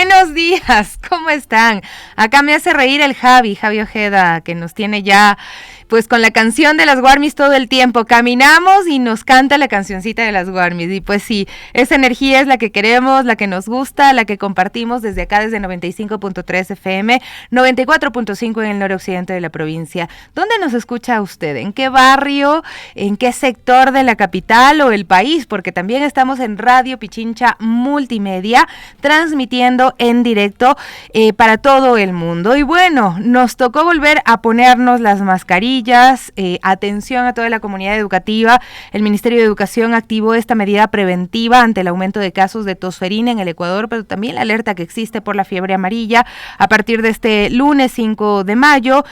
Buenos días, ¿cómo están? Acá me hace reír el Javi Ojeda, que nos tiene ya pues con la canción de las Guarmis todo el tiempo. Caminamos y nos canta la cancioncita de las Guarmis. Y pues sí, esa energía es la que queremos, la que nos gusta, la que compartimos desde acá, desde 95.3 FM, 94.5 en el noroccidente de la provincia. ¿Dónde nos escucha usted? ¿En qué barrio? ¿En qué sector de la capital o el país? Porque también estamos en Radio Pichincha Multimedia, transmitiendo en directo para todo el mundo. Y bueno, nos tocó volver a ponernos las mascarillas. Atención a toda la comunidad educativa. El Ministerio de Educación activó esta medida preventiva ante el aumento de casos de tosferina en el Ecuador, pero también la alerta que existe por la fiebre amarilla. A partir de este lunes 5 de mayo,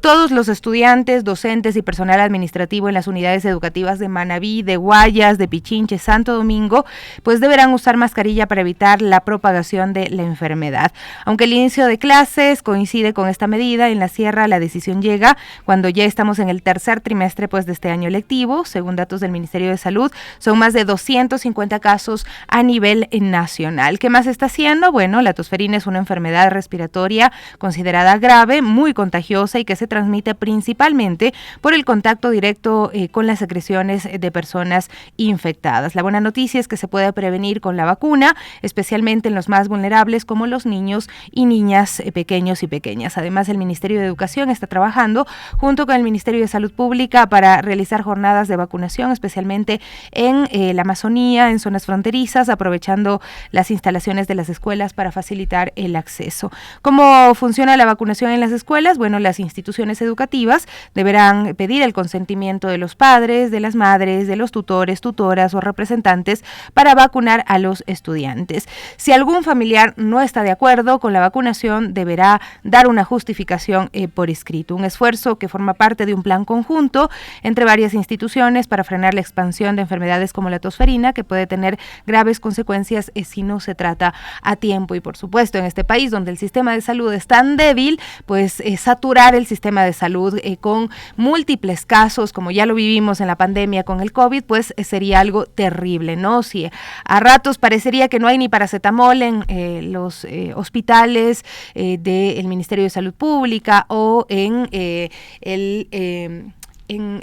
todos los estudiantes, docentes y personal administrativo en las unidades educativas de Manabí, de Guayas, de Pichinche, Santo Domingo, pues deberán usar mascarilla para evitar la propagación de la enfermedad. Aunque el inicio de clases coincide con esta medida, en la sierra la decisión llega cuando ya estamos en el tercer trimestre pues de este año lectivo. Según datos del Ministerio de Salud, son más de 250 casos a nivel nacional. ¿Qué más está haciendo? Bueno, la tosferina es una enfermedad respiratoria considerada grave, muy contagiosa y que se transmite principalmente por el contacto directo con las secreciones de personas infectadas. La buena noticia es que se puede prevenir con la vacuna, especialmente en los más vulnerables como los niños y niñas pequeños y pequeñas. Además, el Ministerio de Educación está trabajando junto con el Ministerio de Salud Pública para realizar jornadas de vacunación, especialmente en la Amazonía, en zonas fronterizas, aprovechando las instalaciones de las escuelas para facilitar el acceso. ¿Cómo funciona la vacunación en las escuelas? Bueno, las instituciones educativas deberán pedir el consentimiento de los padres, de las madres, de los tutores, tutoras o representantes para vacunar a los estudiantes. Si algún familiar no está de acuerdo con la vacunación, deberá dar una justificación por escrito. Un esfuerzo que forma parte de un plan conjunto entre varias instituciones para frenar la expansión de enfermedades como la tosferina, que puede tener graves consecuencias si no se trata a tiempo. Y por supuesto, en este país donde el sistema de salud es tan débil, pues saturar el sistema de salud con múltiples casos, como ya lo vivimos en la pandemia con el COVID, pues sería algo terrible, ¿no? Si a ratos parecería que no hay ni paracetamol en los hospitales del Ministerio de Salud Pública o en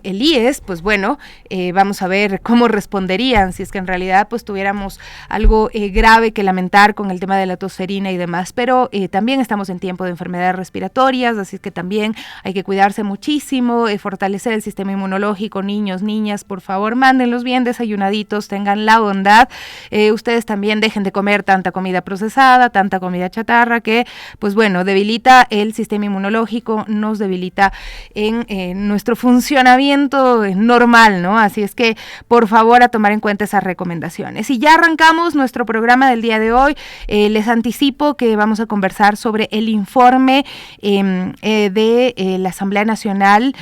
el IES, pues bueno, vamos a ver cómo responderían si es que en realidad pues tuviéramos algo grave que lamentar con el tema de la tosferina y demás, pero también estamos en tiempo de enfermedades respiratorias, así que también hay que cuidarse muchísimo, fortalecer el sistema inmunológico. Niños, niñas, por favor, mándenlos bien desayunaditos, tengan la bondad, ustedes también dejen de comer tanta comida procesada, tanta comida chatarra que pues bueno, debilita el sistema inmunológico, nos debilita en nuestro funcionamiento normal, ¿no? Así es que, por favor, a tomar en cuenta esas recomendaciones. Y ya arrancamos nuestro programa del día de hoy. Les anticipo que vamos a conversar sobre el informe de la Asamblea Nacional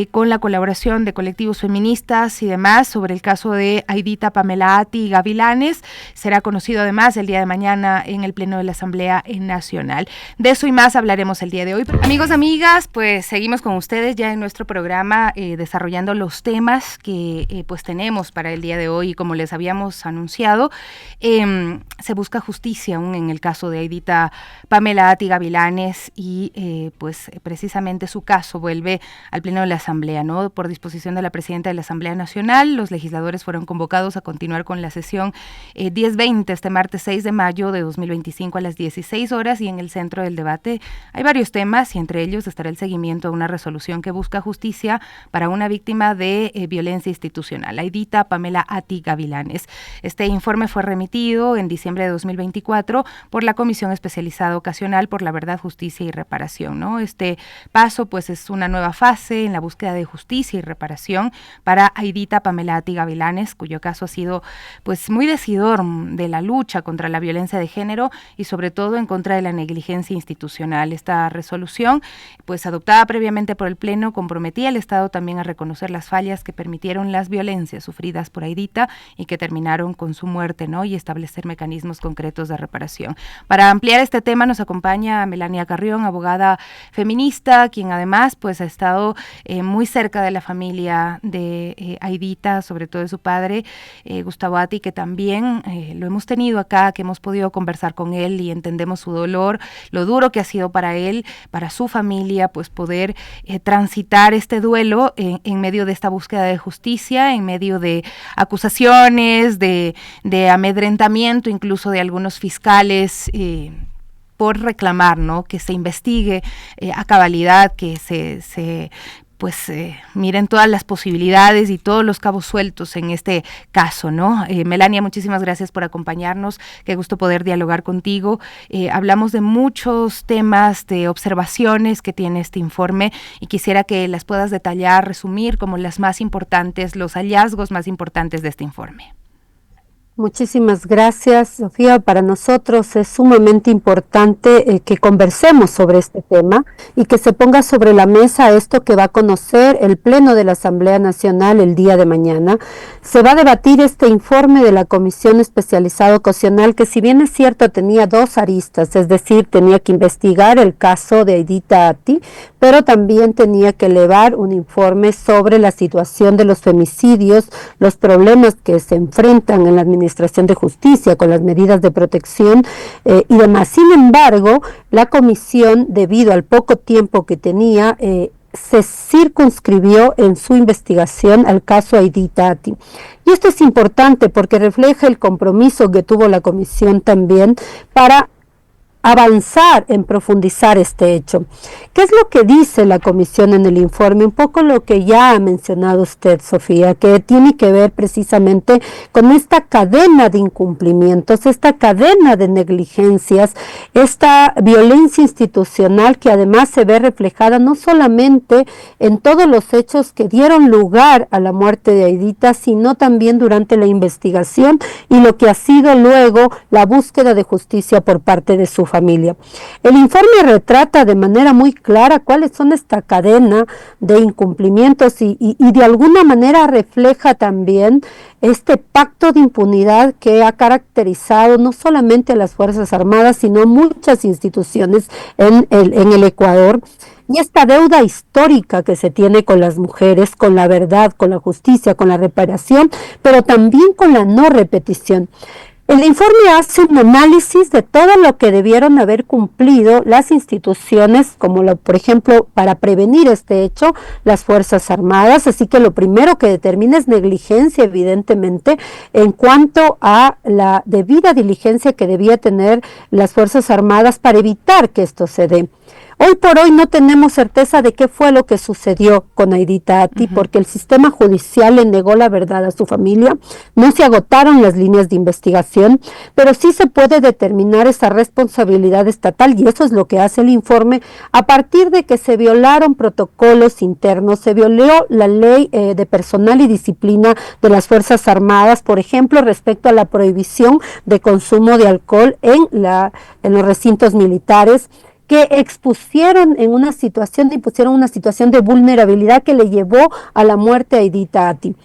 con la colaboración de colectivos feministas y demás sobre el caso de Aidita Pamelati Gavilanes. Será conocido además el día de mañana en el Pleno de la Asamblea Nacional. De eso y más hablaremos el día de hoy. Amigos, amigas, pues seguimos con ustedes ya en nuestro programa desarrollando los temas que pues tenemos para el día de hoy. Y como les habíamos anunciado, se busca justicia aún en el caso de Aidita Pamelati Gavilanes y pues precisamente su caso vuelve al Pleno de la Asamblea, ¿no? Por disposición de la presidenta de la Asamblea Nacional, los legisladores fueron convocados a continuar con la sesión 10:20 este martes 6 de mayo de 2025 a las 16 horas, y en el centro del debate hay varios temas y entre ellos estará el seguimiento a una resolución que busca justicia para una víctima de violencia institucional, Aidita Pamelati Gavilanes. Este informe fue remitido en diciembre de 2024 por la Comisión Especializada Ocasional por la Verdad, Justicia y Reparación, ¿no? Este paso pues es una nueva fase en la búsqueda de justicia y reparación para Aidita Pamelati Gavilanes, cuyo caso ha sido pues muy decidor de la lucha contra la violencia de género y sobre todo en contra de la negligencia institucional. Esta resolución, pues adoptada previamente por el Pleno, comprometía al Estado también a reconocer las fallas que permitieron las violencias sufridas por Aidita y que terminaron con su muerte, ¿no? Y establecer mecanismos concretos de reparación. Para ampliar este tema nos acompaña Melania Carrión, abogada feminista, quien además pues ha estado muy cerca de la familia de Aidita, sobre todo de su padre, Gustavo Ati, que también lo hemos tenido acá, que hemos podido conversar con él y entendemos su dolor, lo duro que ha sido para él, para su familia, pues poder transitar este duelo en medio de esta búsqueda de justicia, en medio de acusaciones, de amedrentamiento incluso de algunos fiscales, por reclamar, ¿no?, que se investigue a cabalidad, que se miren todas las posibilidades y todos los cabos sueltos en este caso, ¿no? Melania, muchísimas gracias por acompañarnos, qué gusto poder dialogar contigo. Hablamos de muchos temas, de observaciones que tiene este informe y quisiera que las puedas detallar, resumir como las más importantes, los hallazgos más importantes de este informe. Muchísimas gracias, Sofía. Para nosotros es sumamente importante que conversemos sobre este tema y que se ponga sobre la mesa esto que va a conocer el Pleno de la Asamblea Nacional el día de mañana. Se va a debatir este informe de la Comisión Especializada Ocasional, que si bien es cierto tenía dos aristas, es decir, tenía que investigar el caso de Aidita Ati, pero también tenía que elevar un informe sobre la situación de los femicidios, los problemas que se enfrentan en la Administración de Justicia con las medidas de protección y demás. Sin embargo, la comisión, debido al poco tiempo que tenía, se circunscribió en su investigación al caso Aidita Ati. Y esto es importante porque refleja el compromiso que tuvo la comisión también para avanzar en profundizar este hecho. ¿Qué es lo que dice la comisión en el informe? Un poco lo que ya ha mencionado usted, Sofía, que tiene que ver precisamente con esta cadena de incumplimientos, esta cadena de negligencias, esta violencia institucional que además se ve reflejada no solamente en todos los hechos que dieron lugar a la muerte de Aidita, sino también durante la investigación y lo que ha sido luego la búsqueda de justicia por parte de su familia. El informe retrata de manera muy clara cuáles son esta cadena de incumplimientos y de alguna manera refleja también este pacto de impunidad que ha caracterizado no solamente a las Fuerzas Armadas, sino muchas instituciones en el Ecuador. Y esta deuda histórica que se tiene con las mujeres, con la verdad, con la justicia, con la reparación, pero también con la no repetición. El informe hace un análisis de todo lo que debieron haber cumplido las instituciones, como por ejemplo, para prevenir este hecho, las Fuerzas Armadas, así que lo primero que determina es negligencia, evidentemente, en cuanto a la debida diligencia que debía tener las Fuerzas Armadas para evitar que esto se dé. Hoy por hoy no tenemos certeza de qué fue lo que sucedió con Aidita Ati, porque el sistema judicial le negó la verdad a su familia, no se agotaron las líneas de investigación, pero sí se puede determinar esa responsabilidad estatal, y eso es lo que hace el informe, a partir de que se violaron protocolos internos, se violó la ley de personal y disciplina de las Fuerzas Armadas, por ejemplo, respecto a la prohibición de consumo de alcohol en los recintos militares, que impusieron una situación de vulnerabilidad que le llevó a la muerte a Aidita Ati.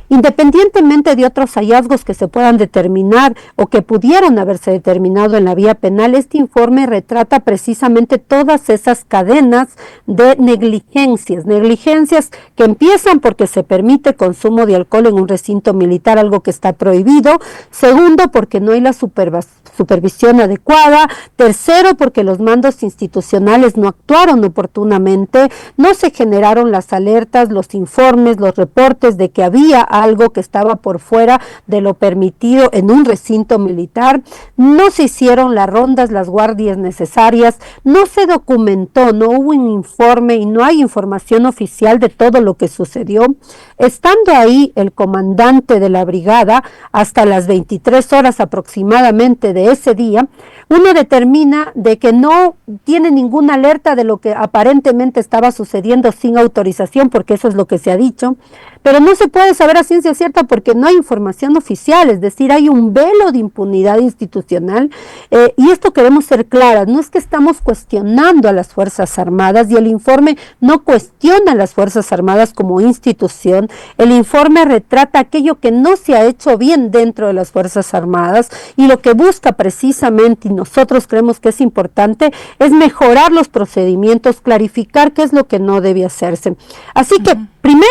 Independientemente de otros hallazgos que se puedan determinar o que pudieron haberse determinado en la vía penal, este informe retrata precisamente todas esas cadenas de negligencias que empiezan porque se permite consumo de alcohol en un recinto militar, algo que está prohibido. Segundo, porque no hay la supervisión adecuada. Tercero, porque los mandos institucionales no actuaron oportunamente, no se generaron las alertas, los informes, los reportes de que había algo que estaba por fuera de lo permitido en un recinto militar, no se hicieron las rondas, las guardias necesarias, no se documentó, no hubo un informe y no hay información oficial de todo lo que sucedió. Estando ahí el comandante de la brigada hasta las 23 horas aproximadamente de ese día, uno determina de que no tiene ninguna alerta de lo que aparentemente estaba sucediendo sin autorización, porque eso es lo que se ha dicho, pero no se puede saber saber a ciencia cierta porque no hay información oficial, es decir, hay un velo de impunidad institucional, y esto queremos ser claras, no es que estamos cuestionando a las Fuerzas Armadas, y el informe no cuestiona a las Fuerzas Armadas como institución, el informe retrata aquello que no se ha hecho bien dentro de las Fuerzas Armadas, y lo que busca precisamente, y nosotros creemos que es importante, es mejorar los procedimientos, clarificar qué es lo que no debe hacerse. Así que, primero,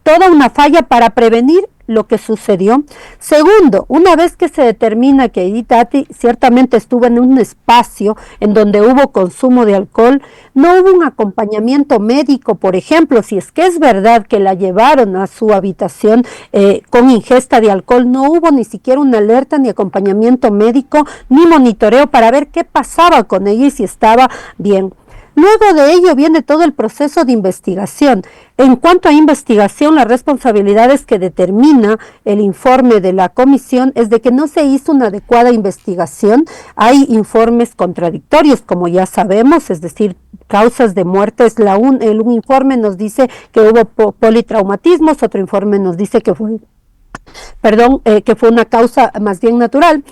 toda una falla para prevenir lo que sucedió. Segundo, una vez que se determina que Edith Atti ciertamente estuvo en un espacio en donde hubo consumo de alcohol, no hubo un acompañamiento médico, por ejemplo, si es que es verdad que la llevaron a su habitación con ingesta de alcohol, no hubo ni siquiera una alerta, ni acompañamiento médico, ni monitoreo para ver qué pasaba con ella y si estaba bien. Luego de ello viene todo el proceso de investigación. En cuanto a investigación, las responsabilidades que determina el informe de la comisión es de que no se hizo una adecuada investigación. Hay informes contradictorios, como ya sabemos, es decir, causas de muertes. Un informe nos dice que hubo politraumatismos, otro informe nos dice que fue una causa más bien natural,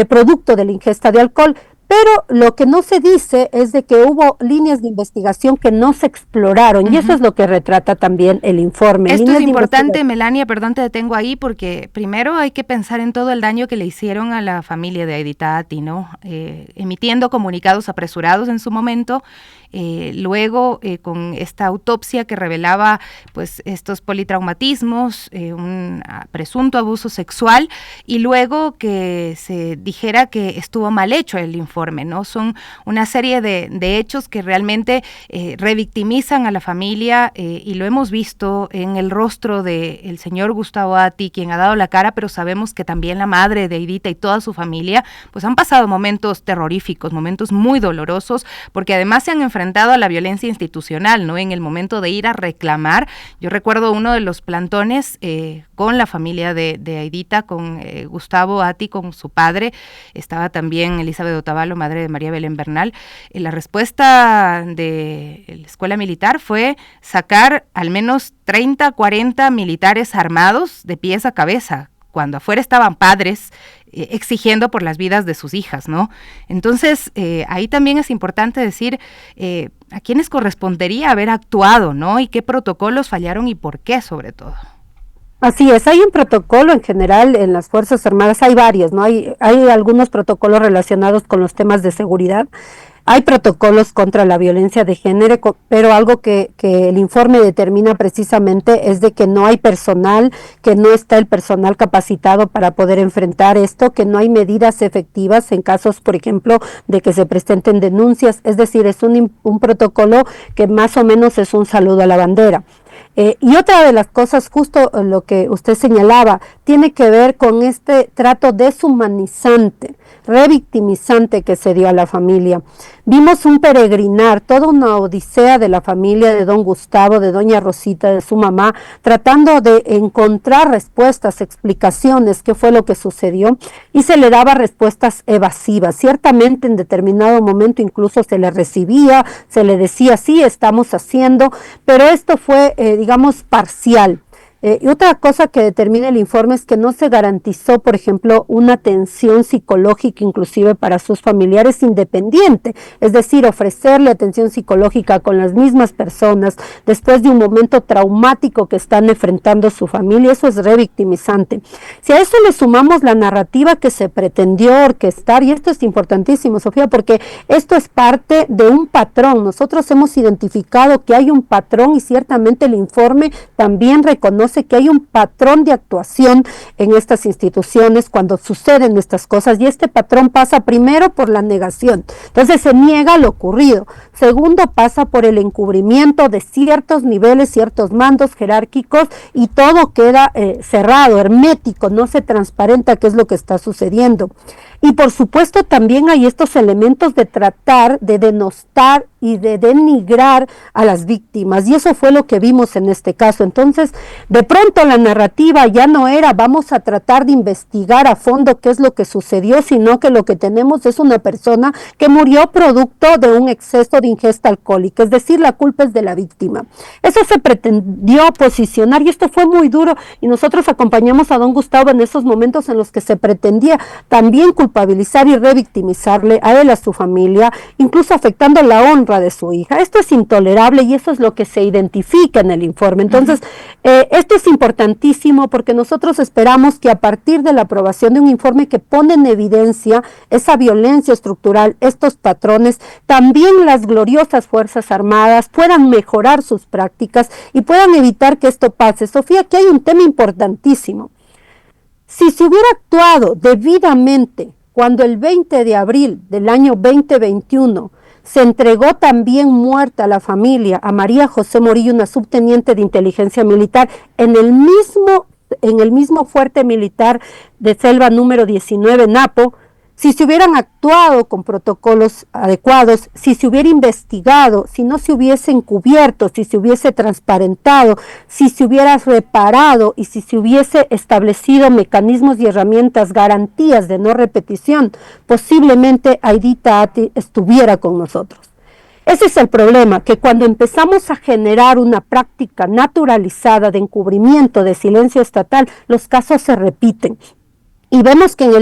producto de la ingesta de alcohol. Pero lo que no se dice es de que hubo líneas de investigación que no se exploraron, y eso es lo que retrata también el informe. Esto es importante, Melania, perdón, te detengo ahí, porque primero hay que pensar en todo el daño que le hicieron a la familia de Edith Atti, ¿no? Emitiendo comunicados apresurados en su momento, luego con esta autopsia que revelaba pues estos politraumatismos, un presunto abuso sexual, y luego que se dijera que estuvo mal hecho el informe, ¿no? Son una serie de hechos que realmente revictimizan a la familia, y lo hemos visto en el rostro del señor Gustavo Atti, quien ha dado la cara, pero sabemos que también la madre de Edith y toda su familia pues han pasado momentos terroríficos, momentos muy dolorosos, porque además se han enfrentado a la violencia institucional, ¿no? En el momento de ir a reclamar, yo recuerdo uno de los plantones con la familia de Aidita, con Gustavo Atti, con su padre, estaba también Elizabeth Otavalo, madre de María Belén Bernal. La respuesta de la escuela militar fue sacar al menos 30, 40 militares armados de pies a cabeza, cuando afuera estaban padres exigiendo por las vidas de sus hijas, ¿no? Entonces, ahí también es importante decir a quiénes correspondería haber actuado, ¿no? Y qué protocolos fallaron y por qué, sobre todo. Así es, hay un protocolo en general en las Fuerzas Armadas, hay varios, ¿no? Hay algunos protocolos relacionados con los temas de seguridad. Hay protocolos contra la violencia de género, pero algo que el informe determina precisamente es de que no hay personal, que no está el personal capacitado para poder enfrentar esto, que no hay medidas efectivas en casos, por ejemplo, de que se presenten denuncias. Es decir, es un protocolo que más o menos es un saludo a la bandera. Y otra de las cosas, justo lo que usted señalaba, tiene que ver con este trato deshumanizante, revictimizante que se dio a la familia. Vimos un peregrinar, toda una odisea de la familia de don Gustavo, de doña Rosita, de su mamá, tratando de encontrar respuestas, explicaciones, qué fue lo que sucedió, y se le daba respuestas evasivas. Ciertamente en determinado momento incluso se le recibía, se le decía, sí, estamos haciendo, pero esto fue, digamos, parcial. Y otra cosa que determina el informe es que no se garantizó, por ejemplo, una atención psicológica inclusive para sus familiares independiente, es decir, ofrecerle atención psicológica con las mismas personas después de un momento traumático que están enfrentando su familia. Eso es revictimizante. Si a eso le sumamos la narrativa que se pretendió orquestar, y esto es importantísimo, Sofía, porque esto es parte de un patrón. Nosotros hemos identificado que hay un patrón y ciertamente el informe también reconoce que hay un patrón de actuación en estas instituciones cuando suceden estas cosas, y este patrón pasa primero por la negación. Entonces se niega lo ocurrido. Segundo, pasa por el encubrimiento de ciertos niveles, ciertos mandos jerárquicos, y todo queda cerrado, hermético, no se transparenta qué es lo que está sucediendo. Y por supuesto también hay estos elementos de tratar de denostar y de denigrar a las víctimas, y eso fue lo que vimos en este caso. Entonces, de pronto la narrativa ya no era vamos a tratar de investigar a fondo qué es lo que sucedió, sino que lo que tenemos es una persona que murió producto de un exceso de ingesta alcohólica, es decir, la culpa es de la víctima. Eso se pretendió posicionar y esto fue muy duro, y nosotros acompañamos a don Gustavo en esos momentos en los que se pretendía también culpabilizar y revictimizarle a él, a su familia, incluso afectando la honra de su hija. Esto es intolerable y eso es lo que se identifica en el informe. Entonces, esto es importantísimo porque nosotros esperamos que a partir de la aprobación de un informe que pone en evidencia esa violencia estructural, estos patrones, también las gloriosas Fuerzas Armadas puedan mejorar sus prácticas y puedan evitar que esto pase. Sofía, aquí hay un tema importantísimo. Si se hubiera actuado debidamente cuando el 20 de abril del año 2021 se entregó también muerta a la familia, a María José Morillo, una subteniente de inteligencia militar, en el mismo fuerte militar de Selva número 19, Napo, si se hubieran actuado con protocolos adecuados, si se hubiera investigado, si no se hubiese encubierto, si se hubiese transparentado, si se hubiera reparado y si se hubiese establecido mecanismos y herramientas, garantías de no repetición, posiblemente Aidita Ati estuviera con nosotros. Ese es el problema, que cuando empezamos a generar una práctica naturalizada de encubrimiento, de silencio estatal, los casos se repiten. Y vemos que en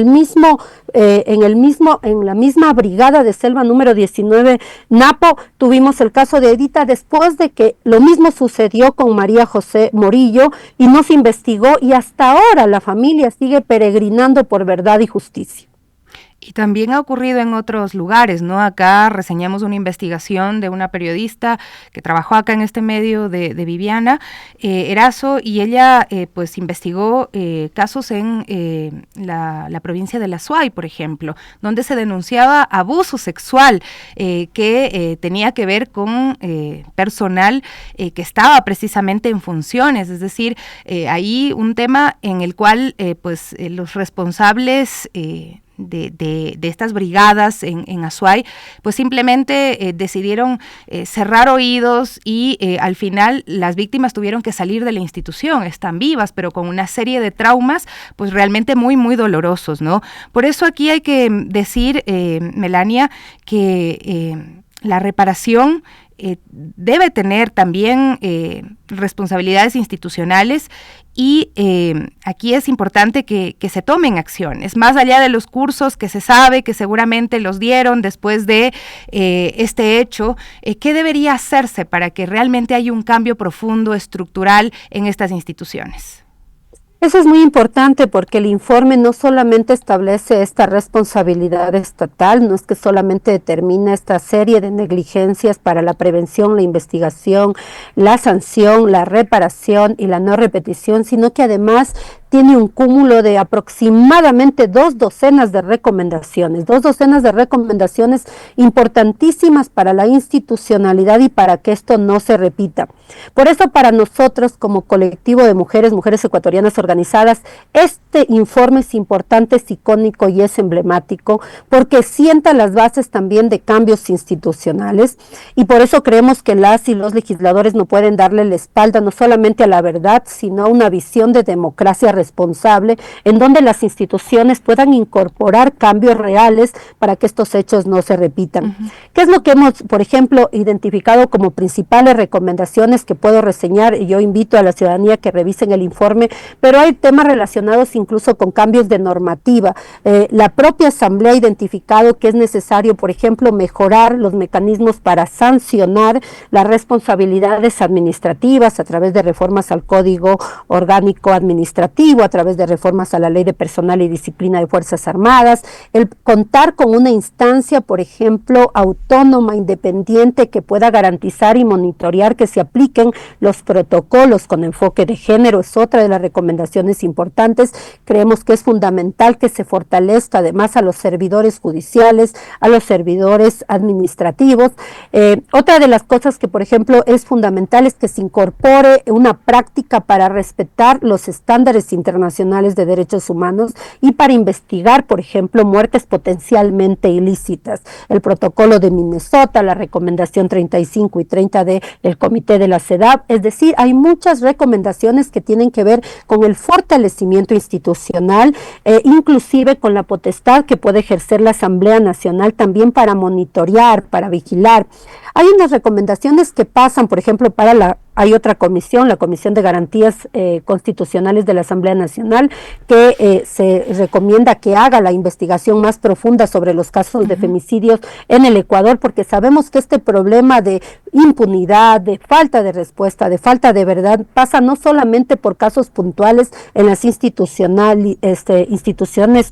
la misma brigada de Selva número 19, Napo, tuvimos el caso de Aidita después de que lo mismo sucedió con María José Morillo y no se investigó, y hasta ahora la familia sigue peregrinando por verdad y justicia. Y también ha ocurrido en otros lugares, ¿no? Acá reseñamos una investigación de una periodista que trabajó acá en este medio de Viviana Erazo, y ella pues investigó casos en la provincia de La Suay, por ejemplo, donde se denunciaba abuso sexual que tenía que ver con personal que estaba precisamente en funciones, es decir, ahí un tema en el cual pues los responsables de estas brigadas en Azuay, pues simplemente decidieron cerrar oídos y al final las víctimas tuvieron que salir de la institución, están vivas, pero con una serie de traumas pues realmente muy, muy dolorosos, ¿no? Por eso aquí hay que decir, Melania, que la reparación debe tener también responsabilidades institucionales, y aquí es importante que se tomen acciones, más allá de los cursos que se sabe que seguramente los dieron después de este hecho. ¿Qué debería hacerse para que realmente haya un cambio profundo, estructural en estas instituciones? Eso es muy importante porque el informe no solamente establece esta responsabilidad estatal, no es que solamente determina esta serie de negligencias para la prevención, la investigación, la sanción, la reparación y la no repetición, sino que además tiene un cúmulo de aproximadamente 2 docenas de recomendaciones, 2 docenas de recomendaciones importantísimas para la institucionalidad y para que esto no se repita. Por eso para nosotros como colectivo de mujeres ecuatorianas organizadas, este informe es importante, es icónico y es emblemático porque sienta las bases también de cambios institucionales, y por eso creemos que las y los legisladores no pueden darle la espalda no solamente a la verdad, sino a una visión de democracia responsable, en donde las instituciones puedan incorporar cambios reales para que estos hechos no se repitan. ¿Qué es lo que hemos, por ejemplo, identificado como principales recomendaciones que puedo reseñar? Y yo invito a la ciudadanía que revisen el informe, pero hay temas relacionados incluso con cambios de normativa. La propia Asamblea ha identificado que es necesario, por ejemplo, mejorar los mecanismos para sancionar las responsabilidades administrativas a través de reformas al Código Orgánico Administrativo, a través de reformas a la Ley de Personal y Disciplina de Fuerzas Armadas, el contar con una instancia, por ejemplo, autónoma, independiente, que pueda garantizar y monitorear que se apliquen los protocolos con enfoque de género, es otra de las recomendaciones importantes. Creemos que es fundamental que se fortalezca además a los servidores judiciales, a los servidores administrativos. Otra de las cosas que, por ejemplo, es fundamental es que se incorpore una práctica para respetar los estándares y internacionales de derechos humanos y para investigar, por ejemplo, muertes potencialmente ilícitas. El protocolo de Minnesota, la recomendación 35 y 30 del Comité de la CEDAW, es decir, hay muchas recomendaciones que tienen que ver con el fortalecimiento institucional, inclusive con la potestad que puede ejercer la Asamblea Nacional también para monitorear, para vigilar. Hay unas recomendaciones que pasan, por ejemplo, hay otra comisión, la Comisión de Garantías Constitucionales de la Asamblea Nacional, que se recomienda que haga la investigación más profunda sobre los casos de femicidios en el Ecuador, porque sabemos que este problema de impunidad, de falta de respuesta, de falta de verdad, pasa no solamente por casos puntuales en las instituciones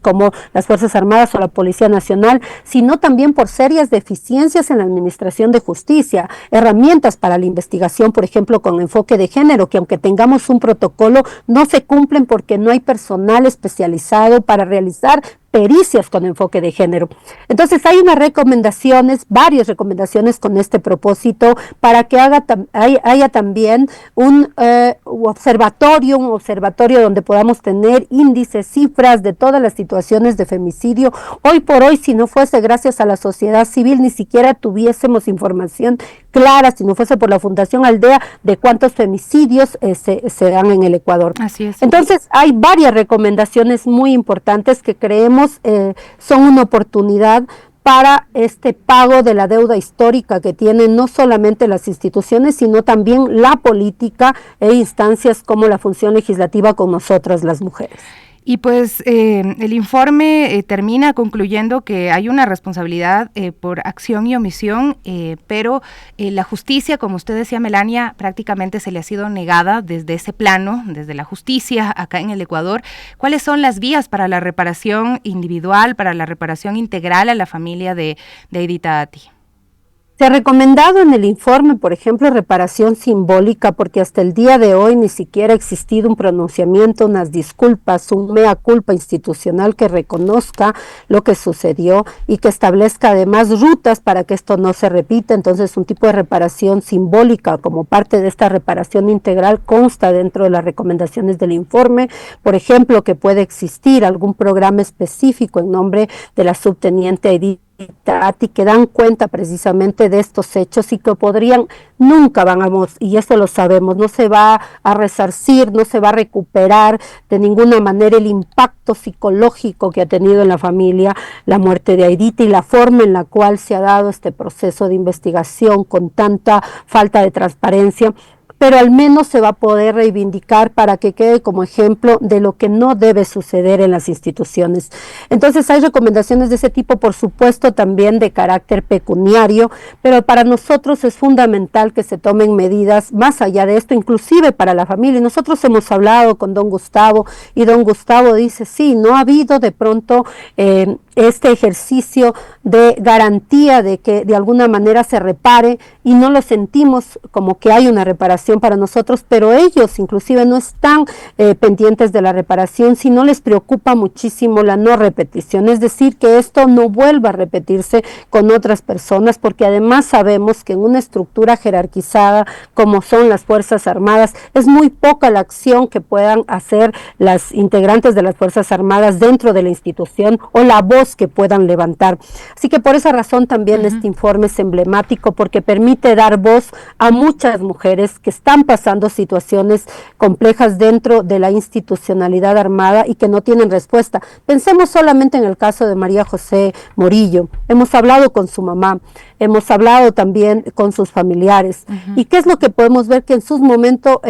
como las Fuerzas Armadas o la Policía Nacional, sino también por serias deficiencias en la administración de justicia, herramientas para la investigación, por ejemplo, con enfoque de género, que aunque tengamos un protocolo, no se cumplen porque no hay personal especializado para realizar pericias con enfoque de género. Entonces hay unas recomendaciones, varias recomendaciones con este propósito, para que haya también un observatorio donde podamos tener índices, cifras de todas las situaciones de femicidio. Hoy por hoy, si no fuese gracias a la sociedad civil, ni siquiera tuviésemos información clara, si no fuese por la Fundación Aldea, de cuántos femicidios se dan en el Ecuador. Así es. Entonces hay varias recomendaciones muy importantes que creemos son una oportunidad para este pago de la deuda histórica que tienen no solamente las instituciones, sino también la política e instancias como la función legislativa con nosotras las mujeres. Y pues el informe termina concluyendo que hay una responsabilidad por acción y omisión, pero la justicia, como usted decía, Melania, prácticamente se le ha sido negada desde ese plano, desde la justicia acá en el Ecuador. ¿Cuáles son las vías para la reparación individual, para la reparación integral a la familia de Aidita Atti? Se ha recomendado en el informe, por ejemplo, reparación simbólica, porque hasta el día de hoy ni siquiera ha existido un pronunciamiento, unas disculpas, un mea culpa institucional que reconozca lo que sucedió y que establezca además rutas para que esto no se repita. Entonces, un tipo de reparación simbólica como parte de esta reparación integral consta dentro de las recomendaciones del informe. Por ejemplo, que puede existir algún programa específico en nombre de la subteniente Aidita Atti, que dan cuenta precisamente de estos hechos y que nunca vamos, y eso lo sabemos, no se va a resarcir, no se va a recuperar de ninguna manera el impacto psicológico que ha tenido en la familia la muerte de Aidita y la forma en la cual se ha dado este proceso de investigación con tanta falta de transparencia, pero al menos se va a poder reivindicar para que quede como ejemplo de lo que no debe suceder en las instituciones. Entonces hay recomendaciones de ese tipo, por supuesto también de carácter pecuniario, pero para nosotros es fundamental que se tomen medidas más allá de esto, inclusive para la familia. Nosotros hemos hablado con don Gustavo y don Gustavo dice, sí, no ha habido de pronto este ejercicio de garantía de que de alguna manera se repare y no lo sentimos como que hay una reparación para nosotros, pero ellos inclusive no están pendientes de la reparación, sino les preocupa muchísimo la no repetición, es decir, que esto no vuelva a repetirse con otras personas, porque además sabemos que en una estructura jerarquizada como son las Fuerzas Armadas, es muy poca la acción que puedan hacer las integrantes de las Fuerzas Armadas dentro de la institución o la voz que puedan levantar. Así que por esa razón también este informe es emblemático, porque permite dar voz a muchas mujeres que están pasando situaciones complejas dentro de la institucionalidad armada y que no tienen respuesta. Pensemos solamente en el caso de María José Morillo. Hemos hablado con su mamá, hemos hablado también con sus familiares. ¿Y qué es lo que podemos ver? Que en un momento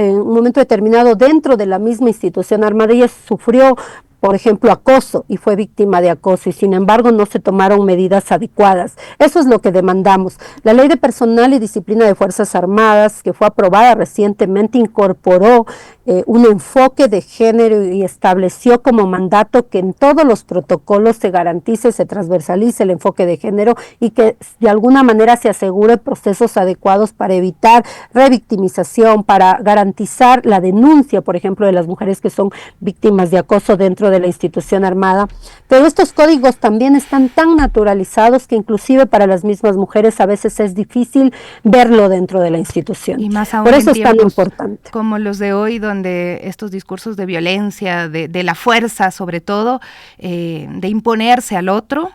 determinado dentro de la misma institución armada ella sufrió, por ejemplo, acoso y fue víctima de acoso y sin embargo no se tomaron medidas adecuadas. Eso es lo que demandamos. La Ley de Personal y Disciplina de Fuerzas Armadas, que fue aprobada recientemente, incorporó un enfoque de género y estableció como mandato que en todos los protocolos se garantice, se transversalice el enfoque de género y que de alguna manera se asegure procesos adecuados para evitar revictimización, para garantizar la denuncia, por ejemplo, de las mujeres que son víctimas de acoso dentro dentro de la institución armada, pero estos códigos también están tan naturalizados que inclusive para las mismas mujeres a veces es difícil verlo dentro de la institución. Y más aún por eso en es tan importante. Como los de hoy, donde estos discursos de violencia, de la fuerza sobre todo, de imponerse al otro,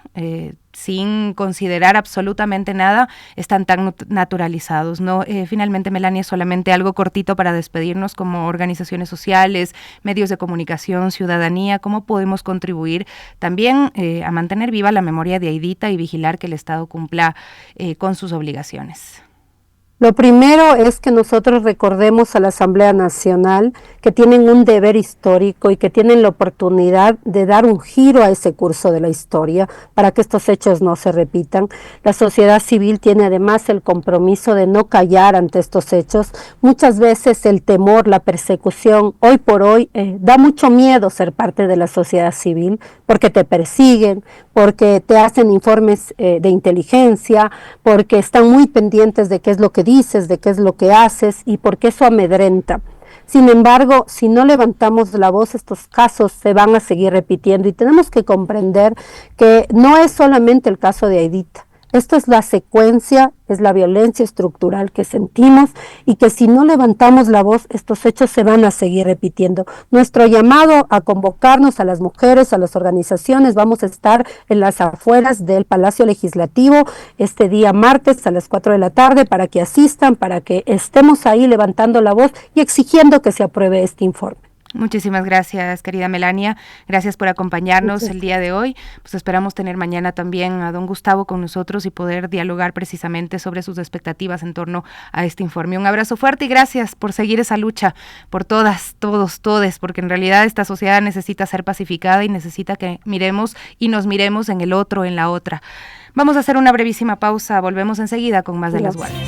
sin considerar absolutamente nada, están tan naturalizados, ¿no? Finalmente, Melania, solamente algo cortito para despedirnos como organizaciones sociales, medios de comunicación, ciudadanía, ¿cómo podemos contribuir también a mantener viva la memoria de Aidita y vigilar que el Estado cumpla con sus obligaciones? Lo primero es que nosotros recordemos a la Asamblea Nacional que tienen un deber histórico y que tienen la oportunidad de dar un giro a ese curso de la historia para que estos hechos no se repitan. La sociedad civil tiene además el compromiso de no callar ante estos hechos. Muchas veces el temor, la persecución, hoy por hoy da mucho miedo ser parte de la sociedad civil porque te persiguen, porque te hacen informes de inteligencia, porque están muy pendientes de qué es lo que dices, de qué es lo que haces y porque eso amedrenta. Sin embargo, si no levantamos la voz, estos casos se van a seguir repitiendo y tenemos que comprender que no es solamente el caso de Aidita. Esto es la secuencia, es la violencia estructural que sentimos y que si no levantamos la voz, estos hechos se van a seguir repitiendo. Nuestro llamado a convocarnos a las mujeres, a las organizaciones, vamos a estar en las afueras del Palacio Legislativo este día martes a las 4 de la tarde para que asistan, para que estemos ahí levantando la voz y exigiendo que se apruebe este informe. Muchísimas gracias, querida Melania. Gracias por acompañarnos el día de hoy. Pues esperamos tener mañana también a don Gustavo con nosotros y poder dialogar precisamente sobre sus expectativas en torno a este informe. Un abrazo fuerte y gracias por seguir esa lucha, por todas, todos, todes, porque en realidad esta sociedad necesita ser pacificada y necesita que miremos y nos miremos en el otro, en la otra. Vamos a hacer una brevísima pausa, volvemos enseguida con más de Las Guardias.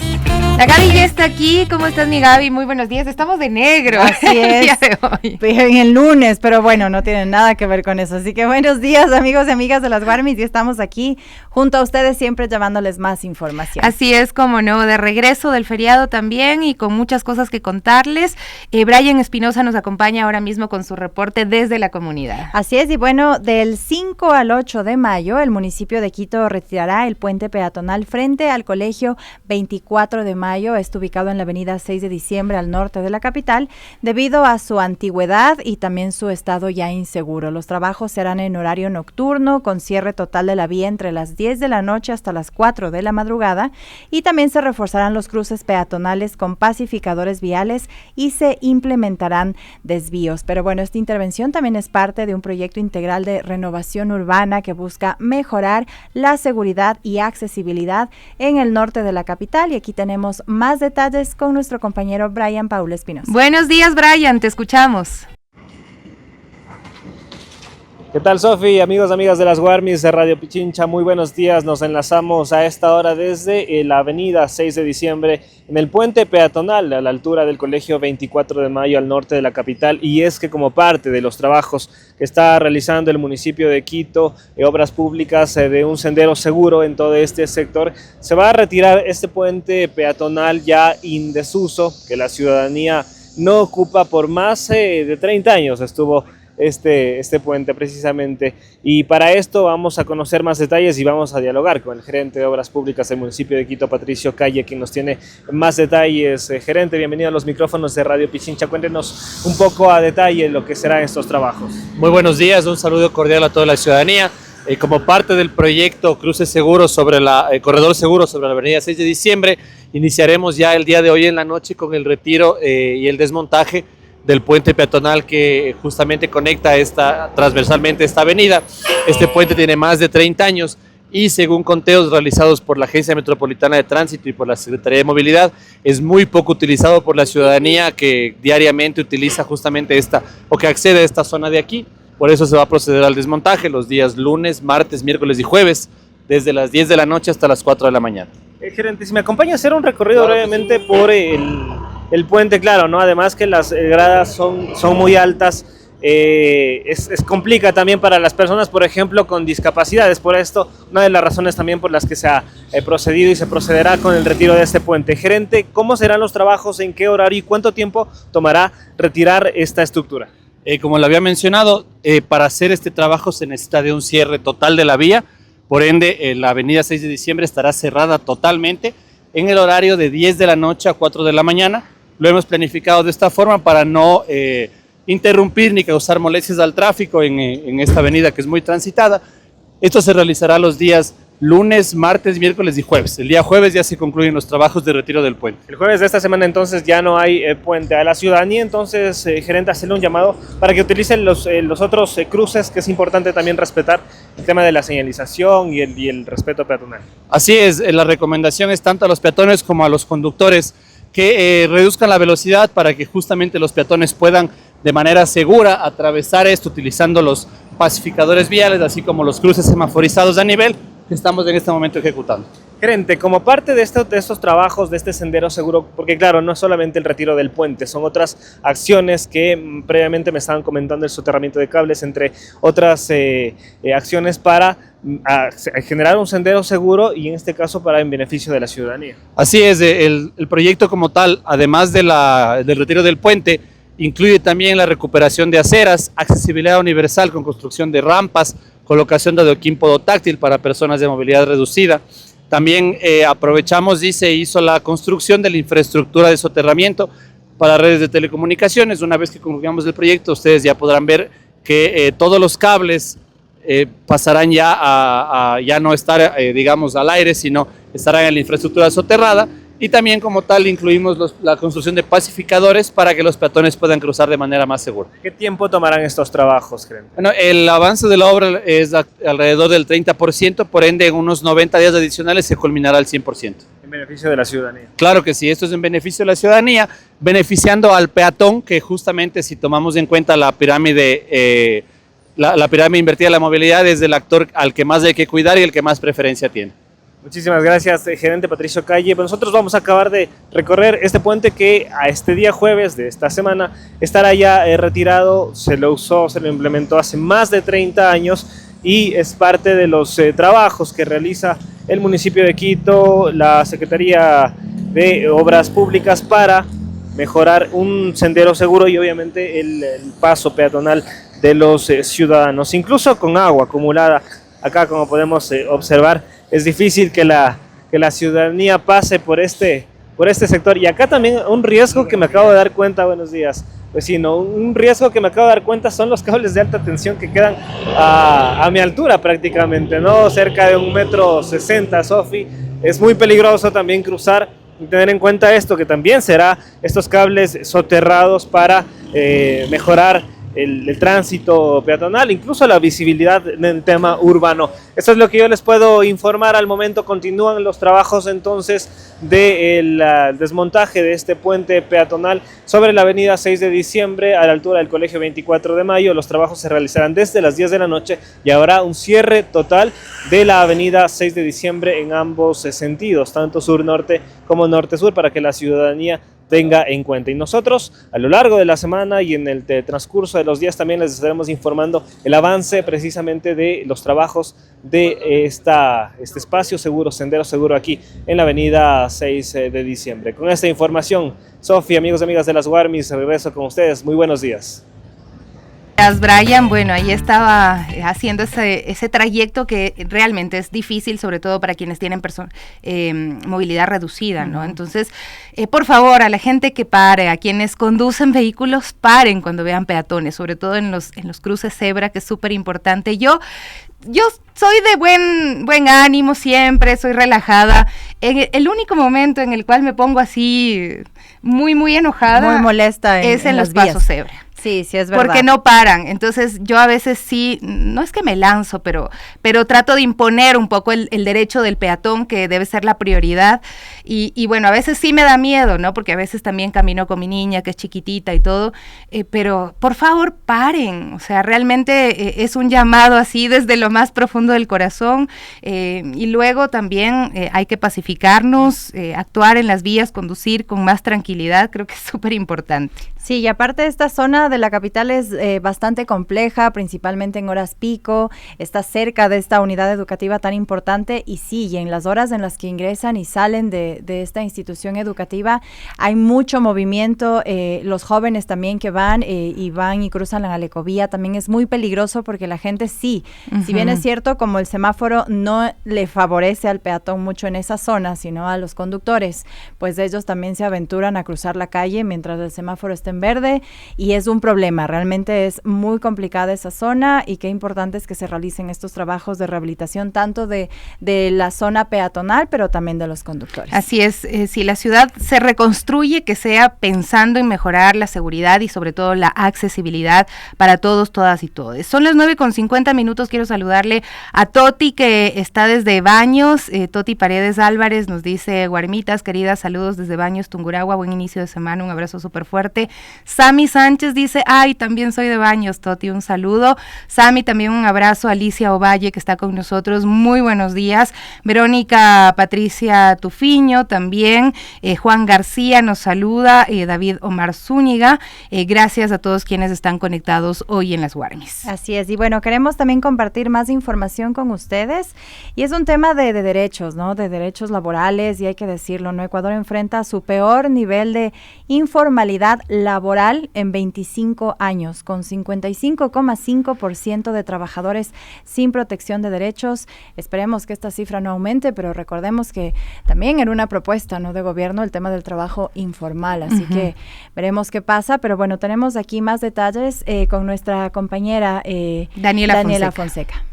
La Gaby ya está aquí. ¿Cómo estás, mi Gaby? Muy buenos días. Estamos de negro. Así es. El día de hoy. En el lunes, pero bueno, no tiene nada que ver con eso. Así que buenos días, amigos y amigas de Las Guarmis. Y estamos aquí junto a ustedes siempre llevándoles más información. Así es, como no, de regreso del feriado también y con muchas cosas que contarles. Brian Espinosa nos acompaña ahora mismo con su reporte desde la comunidad. Así es, y bueno, del 5 al 8 de mayo, el municipio de Quito retirará el puente peatonal frente al colegio 24 de mayo. Está ubicado en la avenida 6 de diciembre al norte de la capital, debido a su antigüedad y también su estado ya inseguro. Los trabajos serán en horario nocturno, con cierre total de la vía entre las 10 de la noche hasta las 4 de la madrugada, y también se reforzarán los cruces peatonales con pacificadores viales y se implementarán desvíos. Pero bueno, esta intervención también es parte de un proyecto integral de renovación urbana que busca mejorar la seguridad y accesibilidad en el norte de la capital, y aquí tenemos más detalles con nuestro compañero Brian Paul Espinosa. Buenos días, Brian, te escuchamos. ¿Qué tal, Sofi? Amigos, amigas de Las Guarmis de Radio Pichincha, muy buenos días. Nos enlazamos a esta hora desde la avenida 6 de diciembre en el puente peatonal a la altura del colegio 24 de mayo al norte de la capital, y es que como parte de los trabajos que está realizando el municipio de Quito, obras públicas de un sendero seguro en todo este sector, se va a retirar este puente peatonal ya en desuso, que la ciudadanía no ocupa por más de 30 años. Estuvo este puente precisamente, y para esto vamos a conocer más detalles y vamos a dialogar con el gerente de Obras Públicas del municipio de Quito, Patricio Calle, quien nos tiene más detalles. Gerente, bienvenido a los micrófonos de Radio Pichincha. Cuéntenos un poco a detalle lo que serán estos trabajos. Muy buenos días, un saludo cordial a toda la ciudadanía. Como parte del proyecto Cruce Seguro Corredor Seguro sobre la avenida 6 de diciembre, iniciaremos ya el día de hoy en la noche con el retiro y el desmontaje del puente peatonal que justamente conecta transversalmente esta avenida. Este puente tiene más de 30 años y, según conteos realizados por la Agencia Metropolitana de Tránsito y por la Secretaría de Movilidad, es muy poco utilizado por la ciudadanía que diariamente utiliza justamente que accede a esta zona de aquí. Por eso se va a proceder al desmontaje los días lunes, martes, miércoles y jueves, desde las 10 de la noche hasta las 4 de la mañana. Gerente, si me acompaña a hacer un recorrido brevemente por el puente, claro, ¿no? Además que las gradas son muy altas, complica también para las personas, por ejemplo, con discapacidades. Por esto, una de las razones también por las que se ha procedido y se procederá con el retiro de este puente. Gerente, ¿cómo serán los trabajos, en qué horario y cuánto tiempo tomará retirar esta estructura? Como lo había mencionado, para hacer este trabajo se necesita de un cierre total de la vía, por ende la avenida 6 de diciembre estará cerrada totalmente en el horario de 10 de la noche a 4 de la mañana. Lo hemos planificado de esta forma para no interrumpir ni causar molestias al tráfico en esta avenida que es muy transitada. Esto se realizará los días lunes, martes, miércoles y jueves. El día jueves ya se concluyen los trabajos de retiro del puente. El jueves de esta semana entonces ya no hay puente. A la ciudadanía entonces, gerente, hacerle un llamado para que utilicen los otros cruces, que es importante también respetar el tema de la señalización y el respeto peatonal. Así es, la recomendación es tanto a los peatones como a los conductores que reduzcan la velocidad para que justamente los peatones puedan de manera segura atravesar esto utilizando los pacificadores viales, así como los cruces semaforizados a nivel que estamos en este momento ejecutando. Gerente, como parte de estos trabajos, de este sendero seguro, porque claro, no es solamente el retiro del puente, son otras acciones que previamente me estaban comentando, el soterramiento de cables, entre otras acciones para generar un sendero seguro y en este caso para en beneficio de la ciudadanía. Así es, el proyecto como tal, además del retiro del puente, incluye también la recuperación de aceras, accesibilidad universal con construcción de rampas, colocación de adoquín podotáctil para personas de movilidad reducida. También aprovechamos y se hizo la construcción de la infraestructura de soterramiento para redes de telecomunicaciones. Una vez que concluyamos el proyecto, ustedes ya podrán ver que todos los cables pasarán ya a ya no estar, digamos, al aire, sino estarán en la infraestructura soterrada. Y también como tal incluimos la construcción de pacificadores para que los peatones puedan cruzar de manera más segura. ¿Qué tiempo tomarán estos trabajos, gerente? Bueno, el avance de la obra es alrededor del 30%, por ende en unos 90 días adicionales se culminará al 100%. En beneficio de la ciudadanía. Claro que sí, esto es en beneficio de la ciudadanía, beneficiando al peatón, que justamente si tomamos en cuenta la pirámide, la pirámide invertida de la movilidad es el actor al que más hay que cuidar y el que más preferencia tiene. Muchísimas gracias, gerente Patricio Calle. Pues nosotros vamos a acabar de recorrer este puente que a este día jueves de esta semana estará ya retirado. Se lo implementó hace más de 30 años y es parte de los trabajos que realiza el municipio de Quito, la Secretaría de Obras Públicas para mejorar un sendero seguro y obviamente el paso peatonal de los ciudadanos, incluso con agua acumulada. Acá, como podemos observar, es difícil que la ciudadanía pase por este sector. Y acá también un riesgo que me acabo de dar cuenta, buenos días, vecino, un riesgo que me acabo de dar cuenta son los cables de alta tensión que quedan a mi altura prácticamente, ¿no? Cerca de 1,60 m, Sofi. Es muy peligroso también cruzar y tener en cuenta esto, que también será estos cables soterrados para mejorar el tránsito peatonal, incluso la visibilidad en el tema urbano. Eso es lo que yo les puedo informar al momento. Continúan los trabajos entonces del desmontaje de este puente peatonal sobre la avenida 6 de diciembre a la altura del Colegio 24 de Mayo. Los trabajos se realizarán desde las 10 de la noche y habrá un cierre total de la avenida 6 de diciembre en ambos sentidos, tanto sur-norte como norte-sur, para que la ciudadanía tenga en cuenta. Y nosotros a lo largo de la semana y en el transcurso de los días también les estaremos informando el avance precisamente de los trabajos de este espacio seguro, sendero seguro aquí en la avenida 6 de diciembre. Con esta información, Sofía, amigos y amigas de las Guarmis, regreso con ustedes. Muy buenos días. Gracias, Brian. Bueno, ahí estaba haciendo ese trayecto que realmente es difícil, sobre todo para quienes tienen movilidad reducida, ¿no? Entonces, por favor, a la gente que pare, a quienes conducen vehículos, paren cuando vean peatones, sobre todo en los cruces cebra, que es súper importante. Yo soy de buen ánimo siempre, soy relajada. El único momento en el cual me pongo así muy enojada, muy molesta es en los pasos cebra. Sí, sí, es verdad. Porque no paran. Entonces yo a veces sí, no es que me lanzo, pero trato de imponer un poco el derecho del peatón, que debe ser la prioridad. Y bueno, a veces sí me da miedo, ¿no? Porque a veces también camino con mi niña, que es chiquitita y todo. Pero por favor, paren. O sea, realmente es un llamado así desde lo más profundo del corazón. Y luego también hay que pacificarnos, actuar en las vías, conducir con más tranquilidad. Creo que es súper importante. Sí, y aparte de esta zona de la capital es bastante compleja, principalmente en horas pico, está cerca de esta unidad educativa tan importante y sí, y en las horas en las que ingresan y salen de esta institución educativa hay mucho movimiento, los jóvenes también que van y cruzan la Lecovía, también es muy peligroso porque la gente sí, si bien es cierto, como el semáforo no le favorece al peatón mucho en esa zona, sino a los conductores, pues ellos también se aventuran a cruzar la calle mientras el semáforo está en verde y es un problema, realmente es muy complicada esa zona y qué importante es que se realicen estos trabajos de rehabilitación tanto de la zona peatonal, pero también de los conductores. Así es, si la ciudad se reconstruye, que sea pensando en mejorar la seguridad y sobre todo la accesibilidad para todos, todas y todes. Son las 9:50, quiero saludarle a Toti que está desde Baños, Toti Paredes Álvarez nos dice, Guarmitas, queridas, saludos desde Baños, Tungurahua, buen inicio de semana, un abrazo súper fuerte. Sami Sánchez dice, ay, también soy de Baños, Toti, un saludo. Sami, también un abrazo. Alicia Ovalle que está con nosotros, muy buenos días. Verónica Patricia Tufiño también, Juan García nos saluda, David Omar Zúñiga, gracias a todos quienes están conectados hoy en las Guarmis. Así es, y bueno, queremos también compartir más información con ustedes y es un tema de derechos, ¿no? De derechos laborales y hay que decirlo, ¿no? Ecuador enfrenta su peor nivel de informalidad laboral en 25 años, con 55,5% de trabajadores sin protección de derechos. Esperemos que esta cifra no aumente, pero recordemos que también era una propuesta, ¿no?, de gobierno el tema del trabajo informal, así que veremos qué pasa, pero bueno, tenemos aquí más detalles con nuestra compañera Daniela Fonseca.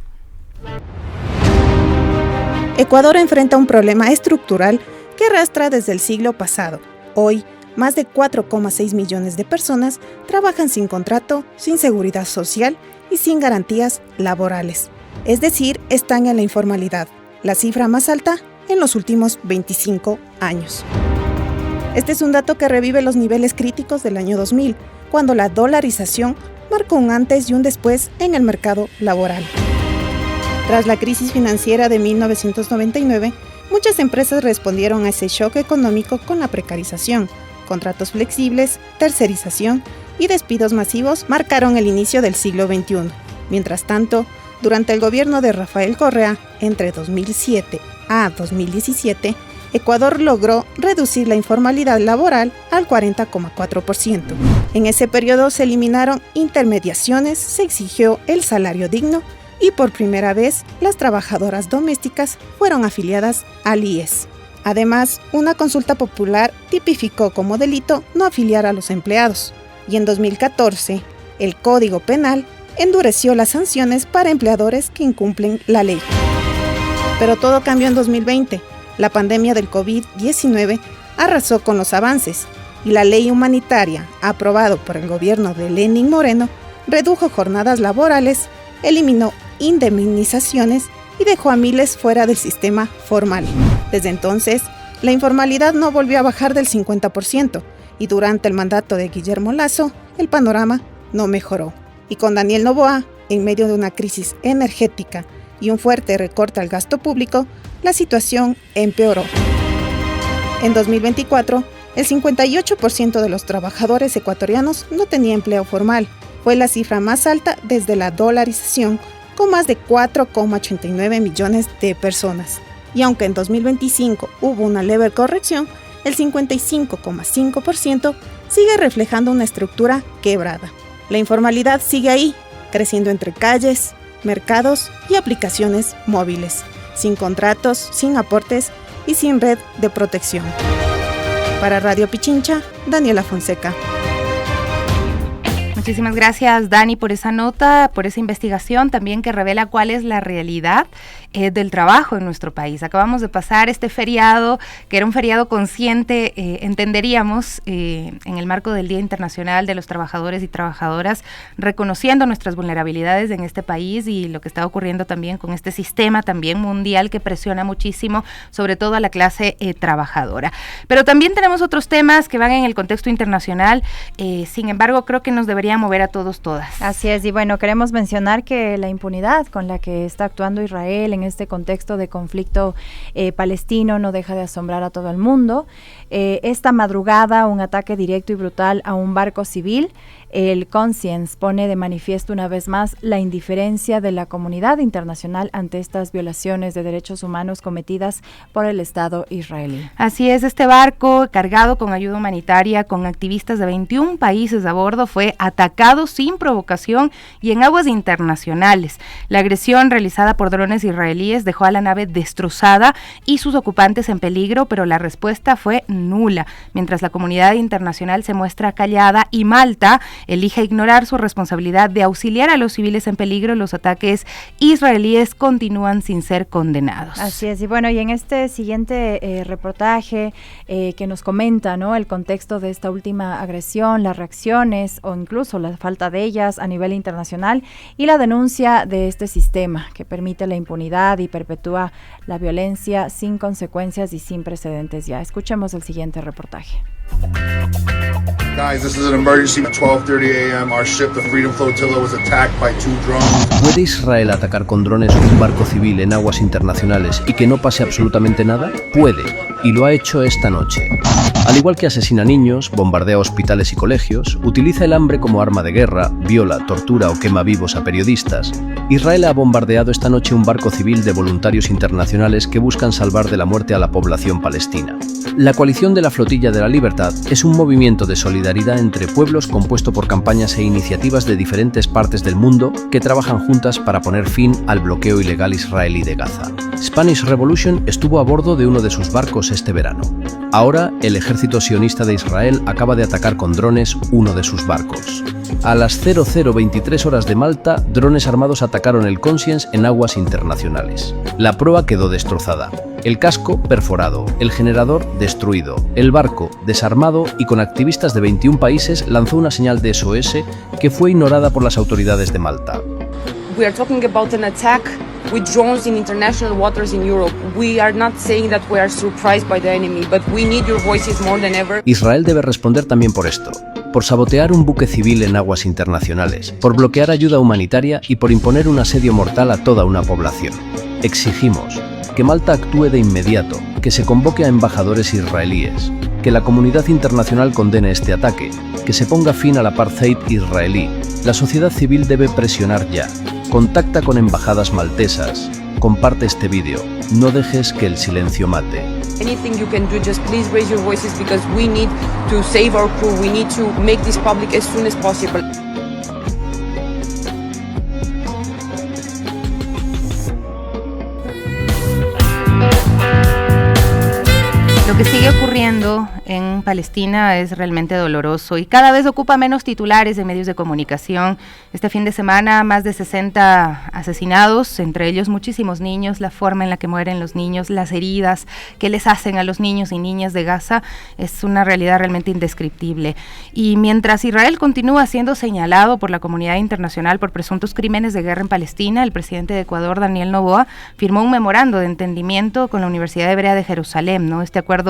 Ecuador enfrenta un problema estructural que arrastra desde el siglo pasado. Hoy, más de 4,6 millones de personas trabajan sin contrato, sin seguridad social y sin garantías laborales. Es decir, están en la informalidad, la cifra más alta en los últimos 25 años. Este es un dato que revive los niveles críticos del año 2000, cuando la dolarización marcó un antes y un después en el mercado laboral. Tras la crisis financiera de 1999, muchas empresas respondieron a ese shock económico con la precarización. Contratos flexibles, tercerización y despidos masivos marcaron el inicio del siglo XXI. Mientras tanto, durante el gobierno de Rafael Correa, entre 2007 a 2017, Ecuador logró reducir la informalidad laboral al 40,4%. En ese periodo se eliminaron intermediaciones, se exigió el salario digno y por primera vez las trabajadoras domésticas fueron afiliadas al IES. Además, una consulta popular tipificó como delito no afiliar a los empleados. Y en 2014, el Código Penal endureció las sanciones para empleadores que incumplen la ley. Pero todo cambió en 2020. La pandemia del COVID-19 arrasó con los avances y la ley humanitaria, aprobado por el gobierno de Lenín Moreno, redujo jornadas laborales, eliminó indemnizaciones y dejó a miles fuera del sistema formal. Desde entonces, la informalidad no volvió a bajar del 50% y durante el mandato de Guillermo Lasso, el panorama no mejoró. Y con Daniel Noboa, en medio de una crisis energética y un fuerte recorte al gasto público, la situación empeoró. En 2024, el 58% de los trabajadores ecuatorianos no tenía empleo formal. Fue la cifra más alta desde la dolarización, con más de 4,89 millones de personas. Y aunque en 2025 hubo una leve corrección, el 55,5% sigue reflejando una estructura quebrada. La informalidad sigue ahí, creciendo entre calles, mercados y aplicaciones móviles, sin contratos, sin aportes y sin red de protección. Para Radio Pichincha, Daniela Fonseca. Muchísimas gracias, Dani, por esa nota, por esa investigación también que revela cuál es la realidad del trabajo en nuestro país. Acabamos de pasar este feriado, que era un feriado consciente, entenderíamos, en el marco del Día Internacional de los Trabajadores y Trabajadoras, reconociendo nuestras vulnerabilidades en este país y lo que está ocurriendo también con este sistema también mundial que presiona muchísimo, sobre todo a la clase trabajadora. Pero también tenemos otros temas que van en el contexto internacional, sin embargo, creo que nos debería mover a todos, todas. Así es, y bueno, queremos mencionar que la impunidad con la que está actuando Israel en este contexto de conflicto palestino no deja de asombrar a todo el mundo. Esta madrugada, un ataque directo y brutal a un barco civil El Conscience pone de manifiesto una vez más la indiferencia de la comunidad internacional ante estas violaciones de derechos humanos cometidas por el Estado israelí. Así es, este barco cargado con ayuda humanitaria con activistas de 21 países a bordo fue atacado sin provocación y en aguas internacionales. La agresión realizada por drones israelíes dejó a la nave destrozada y sus ocupantes en peligro, pero la respuesta fue nula. Mientras la comunidad internacional se muestra callada y Malta elige ignorar su responsabilidad de auxiliar a los civiles en peligro, los ataques israelíes continúan sin ser condenados. Así es, y bueno, y en este siguiente reportaje que nos comenta, ¿no?, el contexto de esta última agresión, las reacciones o incluso la falta de ellas a nivel internacional y la denuncia de este sistema que permite la impunidad y perpetúa la violencia sin consecuencias y sin precedentes ya. Escuchemos el siguiente reportaje. Guys, this is an emergency. At 12:30 a.m., our ship, the Freedom Flotilla, was attacked by 2 drones. ¿Puede Israel atacar con drones un barco civil en aguas internacionales y que no pase absolutamente nada? Puede, y lo ha hecho esta noche. Al igual que asesina niños, bombardea hospitales y colegios, utiliza el hambre como arma de guerra, viola, tortura o quema vivos a periodistas, Israel ha bombardeado esta noche un barco civil de voluntarios internacionales que buscan salvar de la muerte a la población palestina. La Coalición de la Flotilla de la Libertad es un movimiento de solidaridad entre pueblos compuesto por campañas e iniciativas de diferentes partes del mundo que trabajan juntas para poner fin al bloqueo ilegal israelí de Gaza. Spanish Revolution estuvo a bordo de uno de sus barcos este verano. Ahora, el ejército sionista de Israel acaba de atacar con drones uno de sus barcos. A las 00:23 horas de Malta, drones armados atacaron el Conscience en aguas internacionales. La proa quedó destrozada, el casco perforado, el generador destruido, el barco desarmado y con activistas de 21 países lanzó una señal de SOS que fue ignorada por las autoridades de Malta. We are talking about an attack with drones in international waters in Europe. We are not saying that we are surprised by the enemy, but we need your voices more than ever. Israel debe responder también por esto, por sabotear un buque civil en aguas internacionales, por bloquear ayuda humanitaria y por imponer un asedio mortal a toda una población. Exigimos que Malta actúe de inmediato, que se convoque a embajadores israelíes, que la comunidad internacional condene este ataque, que se ponga fin al apartheid israelí. La sociedad civil debe presionar ya. Contacta con embajadas maltesas. Comparte este vídeo. No dejes que el silencio mate. Anything you can do, just please raise your voices because we need to save our crew. We need to make this public as soon as possible. Lo que sigue ocurriendo en Palestina es realmente doloroso y cada vez ocupa menos titulares en medios de comunicación. Este fin de semana, más de 60 asesinados, entre ellos muchísimos niños, la forma en la que mueren los niños, las heridas que les hacen a los niños y niñas de Gaza, es una realidad realmente indescriptible. Y mientras Israel continúa siendo señalado por la comunidad internacional por presuntos crímenes de guerra en Palestina, el presidente de Ecuador, Daniel Noboa, firmó un memorando de entendimiento con la Universidad Hebrea de Jerusalén, ¿no? Este acuerdo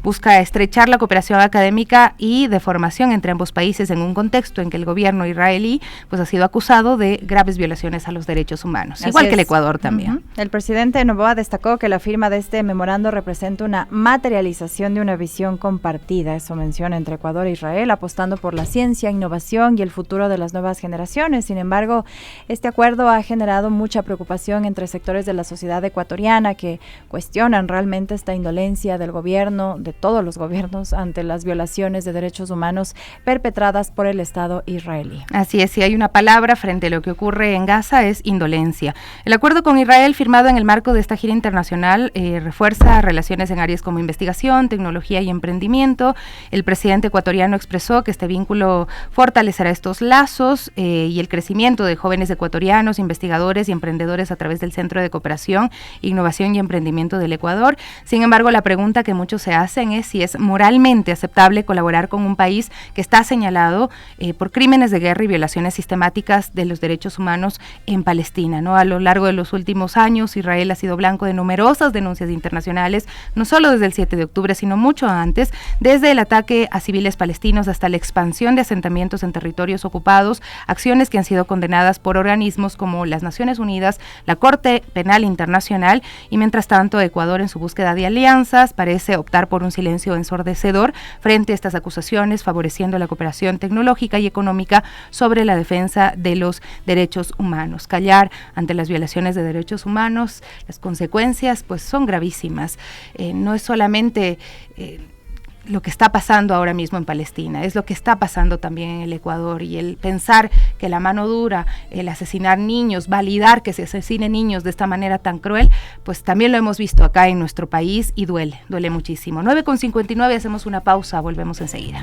busca estrechar la cooperación académica y de formación entre ambos países en un contexto en que el gobierno israelí pues ha sido acusado de graves violaciones a los derechos humanos, igual que el Ecuador también. El presidente Noboa destacó que la firma de este memorando representa una materialización de una visión compartida, eso menciona, entre Ecuador e Israel, apostando por la ciencia, innovación y el futuro de las nuevas generaciones. Sin embargo, este acuerdo ha generado mucha preocupación entre sectores de la sociedad ecuatoriana que cuestionan realmente esta indolencia del gobierno, de todos los gobiernos, ante las violaciones de derechos humanos perpetradas por el Estado israelí. Así es, si hay una palabra frente a lo que ocurre en Gaza es indolencia. El acuerdo con Israel, firmado en el marco de esta gira internacional, refuerza relaciones en áreas como investigación, tecnología y emprendimiento. El presidente ecuatoriano expresó que este vínculo fortalecerá estos lazos y el crecimiento de jóvenes ecuatorianos, investigadores y emprendedores a través del Centro de Cooperación, Innovación y Emprendimiento del Ecuador. Sin embargo, la pregunta que muchos se hacen es si es moralmente aceptable colaborar con un país que está señalado por crímenes de guerra y violaciones sistemáticas de los derechos humanos en Palestina, ¿no? A lo largo de los últimos años, Israel ha sido blanco de numerosas denuncias internacionales, no solo desde el 7 de octubre, sino mucho antes, desde el ataque a civiles palestinos hasta la expansión de asentamientos en territorios ocupados, acciones que han sido condenadas por organismos como las Naciones Unidas, la Corte Penal Internacional, y mientras tanto Ecuador, en su búsqueda de alianzas, parece optar por un silencio ensordecedor frente a estas acusaciones, favoreciendo la cooperación tecnológica y económica sobre la defensa de los derechos humanos. Callar ante las violaciones de derechos humanos, las consecuencias pues son gravísimas. No es solamente lo que está pasando ahora mismo en Palestina, es lo que está pasando también en el Ecuador, y el pensar que la mano dura, el asesinar niños, validar que se asesinen niños de esta manera tan cruel, pues también lo hemos visto acá en nuestro país y duele muchísimo. 9:59, hacemos una pausa, volvemos enseguida.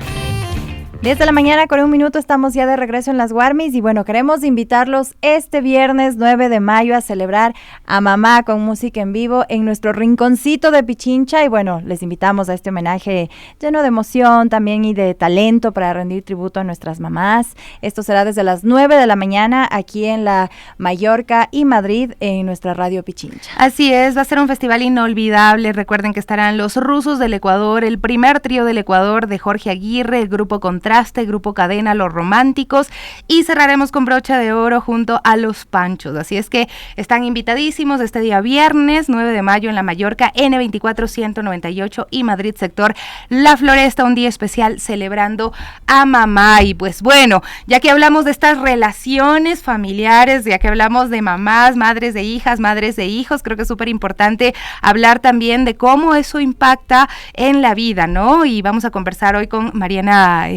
10 de la mañana con 1 minuto, estamos ya de regreso en las Guarmis y bueno, queremos invitarlos este viernes 9 de mayo a celebrar a mamá con música en vivo en nuestro rinconcito de Pichincha, y bueno, les invitamos a este homenaje lleno de emoción también y de talento para rendir tributo a nuestras mamás. Esto será desde las 9 de la mañana aquí en la Mallorca y Madrid en nuestra radio Pichincha. Así es, va a ser un festival inolvidable. Recuerden que estarán los Rusos del Ecuador, el primer trío del Ecuador de Jorge Aguirre, el grupo Contraste, Grupo Cadena, Los Románticos, y cerraremos con brocha de oro junto a Los Panchos. Así es que están invitadísimos este día viernes 9 de mayo en la Mallorca, N24 198 y Madrid sector La Floresta, un día especial celebrando a mamá. Y pues bueno, ya que hablamos de estas relaciones familiares, ya que hablamos de mamás, madres de hijas, madres de hijos, creo que es súper importante hablar también de cómo eso impacta en la vida, ¿no? Y vamos a conversar hoy con Mariana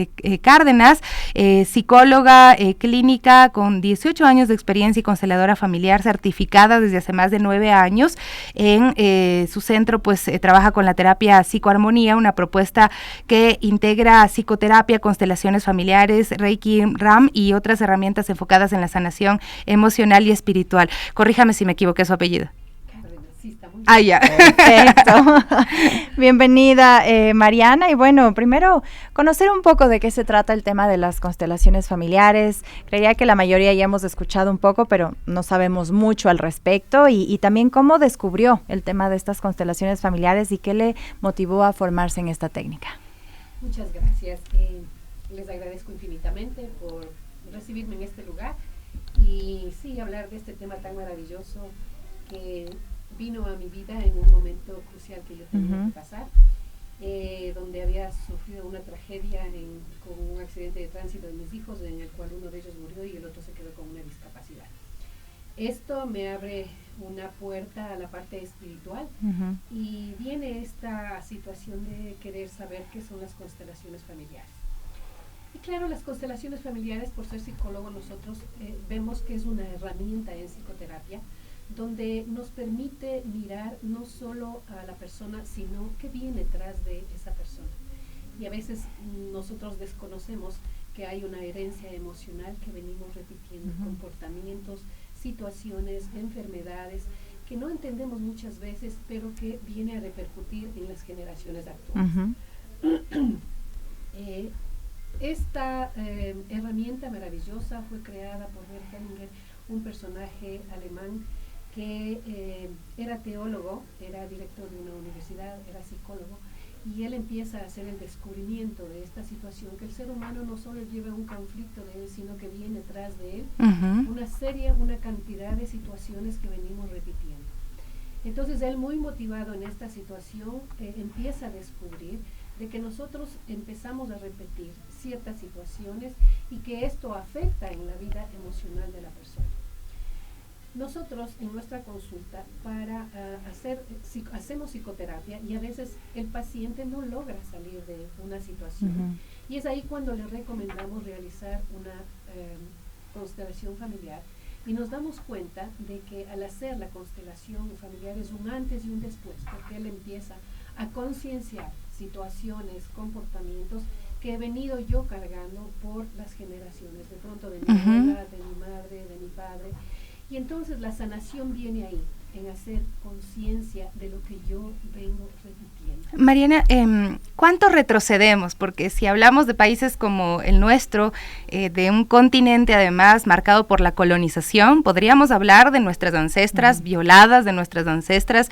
Cárdenas, psicóloga clínica con 18 años de experiencia y consteladora familiar certificada desde hace más de 9 años. En su centro pues trabaja con la terapia psicoarmonía, una propuesta que integra psicoterapia, constelaciones familiares, Reiki, RAM y otras herramientas enfocadas en la sanación emocional y espiritual. Corríjame si me equivoqué su apellido. Ya. Perfecto. Bienvenida, Mariana. Y bueno, primero, conocer un poco de qué se trata el tema de las constelaciones familiares. Creería que la mayoría ya hemos escuchado un poco, pero no sabemos mucho al respecto. Y también cómo descubrió el tema de estas constelaciones familiares y qué le motivó a formarse en esta técnica. Muchas gracias. Les agradezco infinitamente por recibirme en este lugar y sí, hablar de este tema tan maravilloso que vino a mi vida en un momento crucial que yo tenía que pasar, donde había sufrido una tragedia con un accidente de tránsito de mis hijos, en el cual uno de ellos murió y el otro se quedó con una discapacidad. Esto me abre una puerta a la parte espiritual y viene esta situación de querer saber qué son las constelaciones familiares. Y claro, las constelaciones familiares, por ser psicólogo, nosotros vemos que es una herramienta en psicoterapia donde nos permite mirar no solo a la persona, sino qué viene tras de esa persona. Y a veces nosotros desconocemos que hay una herencia emocional que venimos repitiendo, comportamientos, situaciones, enfermedades, que no entendemos muchas veces, pero que viene a repercutir en las generaciones actuales. Esta herramienta maravillosa fue creada por Bert Hellinger, un personaje alemán que era teólogo, era director de una universidad, era psicólogo, y él empieza a hacer el descubrimiento de esta situación, que el ser humano no solo lleva un conflicto de él, sino que viene tras de él una cantidad de situaciones que venimos repitiendo. Entonces él, muy motivado en esta situación, empieza a descubrir de que nosotros empezamos a repetir ciertas situaciones y que esto afecta en la vida emocional de la persona. Nosotros en nuestra consulta hacemos psicoterapia y a veces el paciente no logra salir de una situación y es ahí cuando le recomendamos realizar una constelación familiar y nos damos cuenta de que al hacer la constelación familiar es un antes y un después, porque él empieza a concienciar situaciones, comportamientos que he venido yo cargando por las generaciones, de pronto de mi abuela, de mi madre, de mi padre. Y entonces la sanación viene ahí, en hacer conciencia de lo que yo vengo repitiendo. Mariana, ¿cuánto retrocedemos? Porque si hablamos de países como el nuestro, de un continente además marcado por la colonización, podríamos hablar de nuestras ancestras violadas, de nuestras ancestras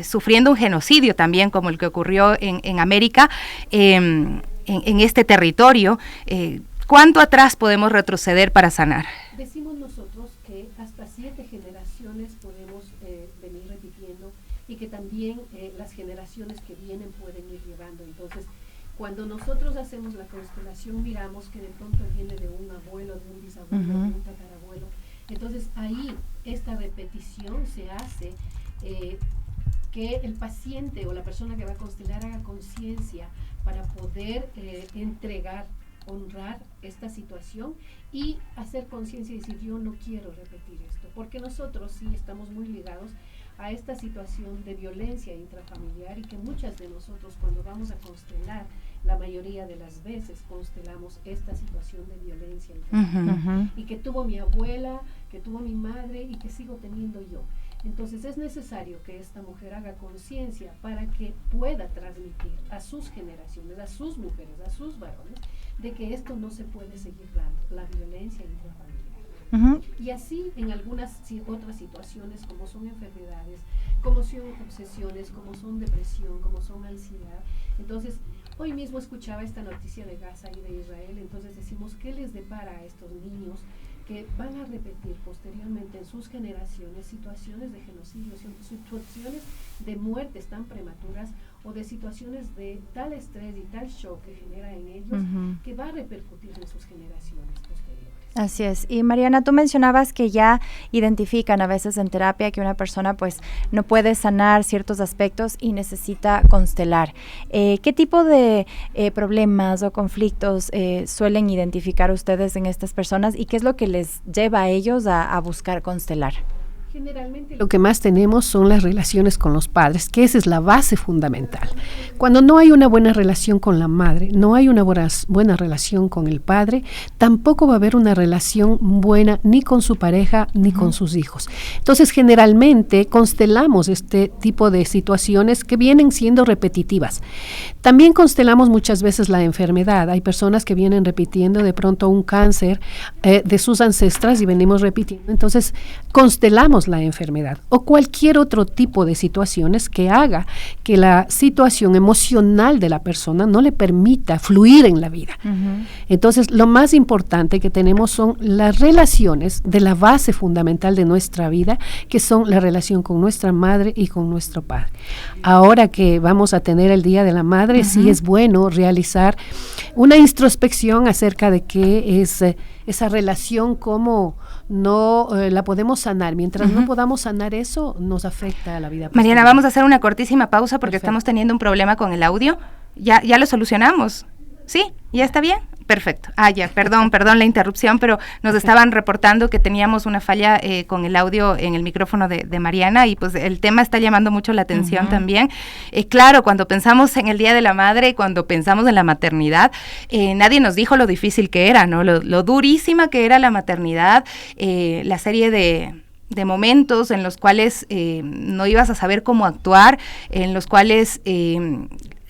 sufriendo un genocidio también, como el que ocurrió en América, en este territorio. ¿Cuánto atrás podemos retroceder para sanar? Decimos nosotros que hasta 7 generaciones podemos venir repitiendo y que también las generaciones que vienen pueden ir llevando. Entonces, cuando nosotros hacemos la constelación, miramos que de pronto viene de un abuelo, de un bisabuelo, de un tatarabuelo. Entonces, ahí esta repetición se hace que el paciente o la persona que va a constelar haga conciencia para poder entregar, honrar esta situación y hacer conciencia y decir, yo no quiero repetir esto, porque nosotros sí estamos muy ligados a esta situación de violencia intrafamiliar y que muchas de nosotros cuando vamos a constelar, la mayoría de las veces constelamos esta situación de violencia intrafamiliar y que tuvo mi abuela, que tuvo mi madre y que sigo teniendo yo. Entonces es necesario que esta mujer haga conciencia para que pueda transmitir a sus generaciones, a sus mujeres, a sus varones, de que esto no se puede seguir dando, la violencia intrafamiliar. Y así en algunas otras situaciones como son enfermedades, como son obsesiones, como son depresión, como son ansiedad. Entonces, hoy mismo escuchaba esta noticia de Gaza y de Israel, entonces decimos, ¿qué les depara a estos niños que van a repetir posteriormente en sus generaciones situaciones de genocidio, situaciones de muertes tan prematuras o de situaciones de tal estrés y tal shock que genera en ellos que va a repercutir en sus generaciones posteriores? Así es. Y Mariana, tú mencionabas que ya identifican a veces en terapia que una persona pues no puede sanar ciertos aspectos y necesita constelar. ¿Qué tipo de problemas o conflictos suelen identificar ustedes en estas personas y qué es lo que les lleva a ellos a buscar constelar? Generalmente lo que más tenemos son las relaciones con los padres, que esa es la base fundamental. Cuando no hay una buena relación con la madre, no hay una buena relación con el padre, tampoco va a haber una relación buena ni con su pareja ni con sus hijos. Entonces, generalmente constelamos este tipo de situaciones que vienen siendo repetitivas. También constelamos muchas veces la enfermedad. Hay personas que vienen repitiendo de pronto un cáncer de sus ancestras y venimos repitiendo. Entonces, constelamos la enfermedad o cualquier otro tipo de situaciones que haga que la situación emocional de la persona no le permita fluir en la vida. Entonces, lo más importante que tenemos son las relaciones de la base fundamental de nuestra vida, que son la relación con nuestra madre y con nuestro padre. Ahora que vamos a tener el Día de la Madre, sí es bueno realizar una introspección acerca de qué es esa relación, cómo no la podemos sanar. Mientras no podamos sanar eso, nos afecta a la vida. Mariana, vamos a hacer una cortísima pausa porque estamos teniendo un problema con el audio. ¿Ya lo solucionamos? ¿Sí? ¿Ya está bien? Perfecto. Ya, perdón la interrupción, pero nos estaban reportando que teníamos una falla con el audio en el micrófono de Mariana y pues el tema está llamando mucho la atención también. Claro, cuando pensamos en el Día de la Madre, cuando pensamos en la maternidad, nadie nos dijo lo difícil que era, ¿no? Lo durísima que era la maternidad, la serie de momentos en los cuales no ibas a saber cómo actuar, en los cuales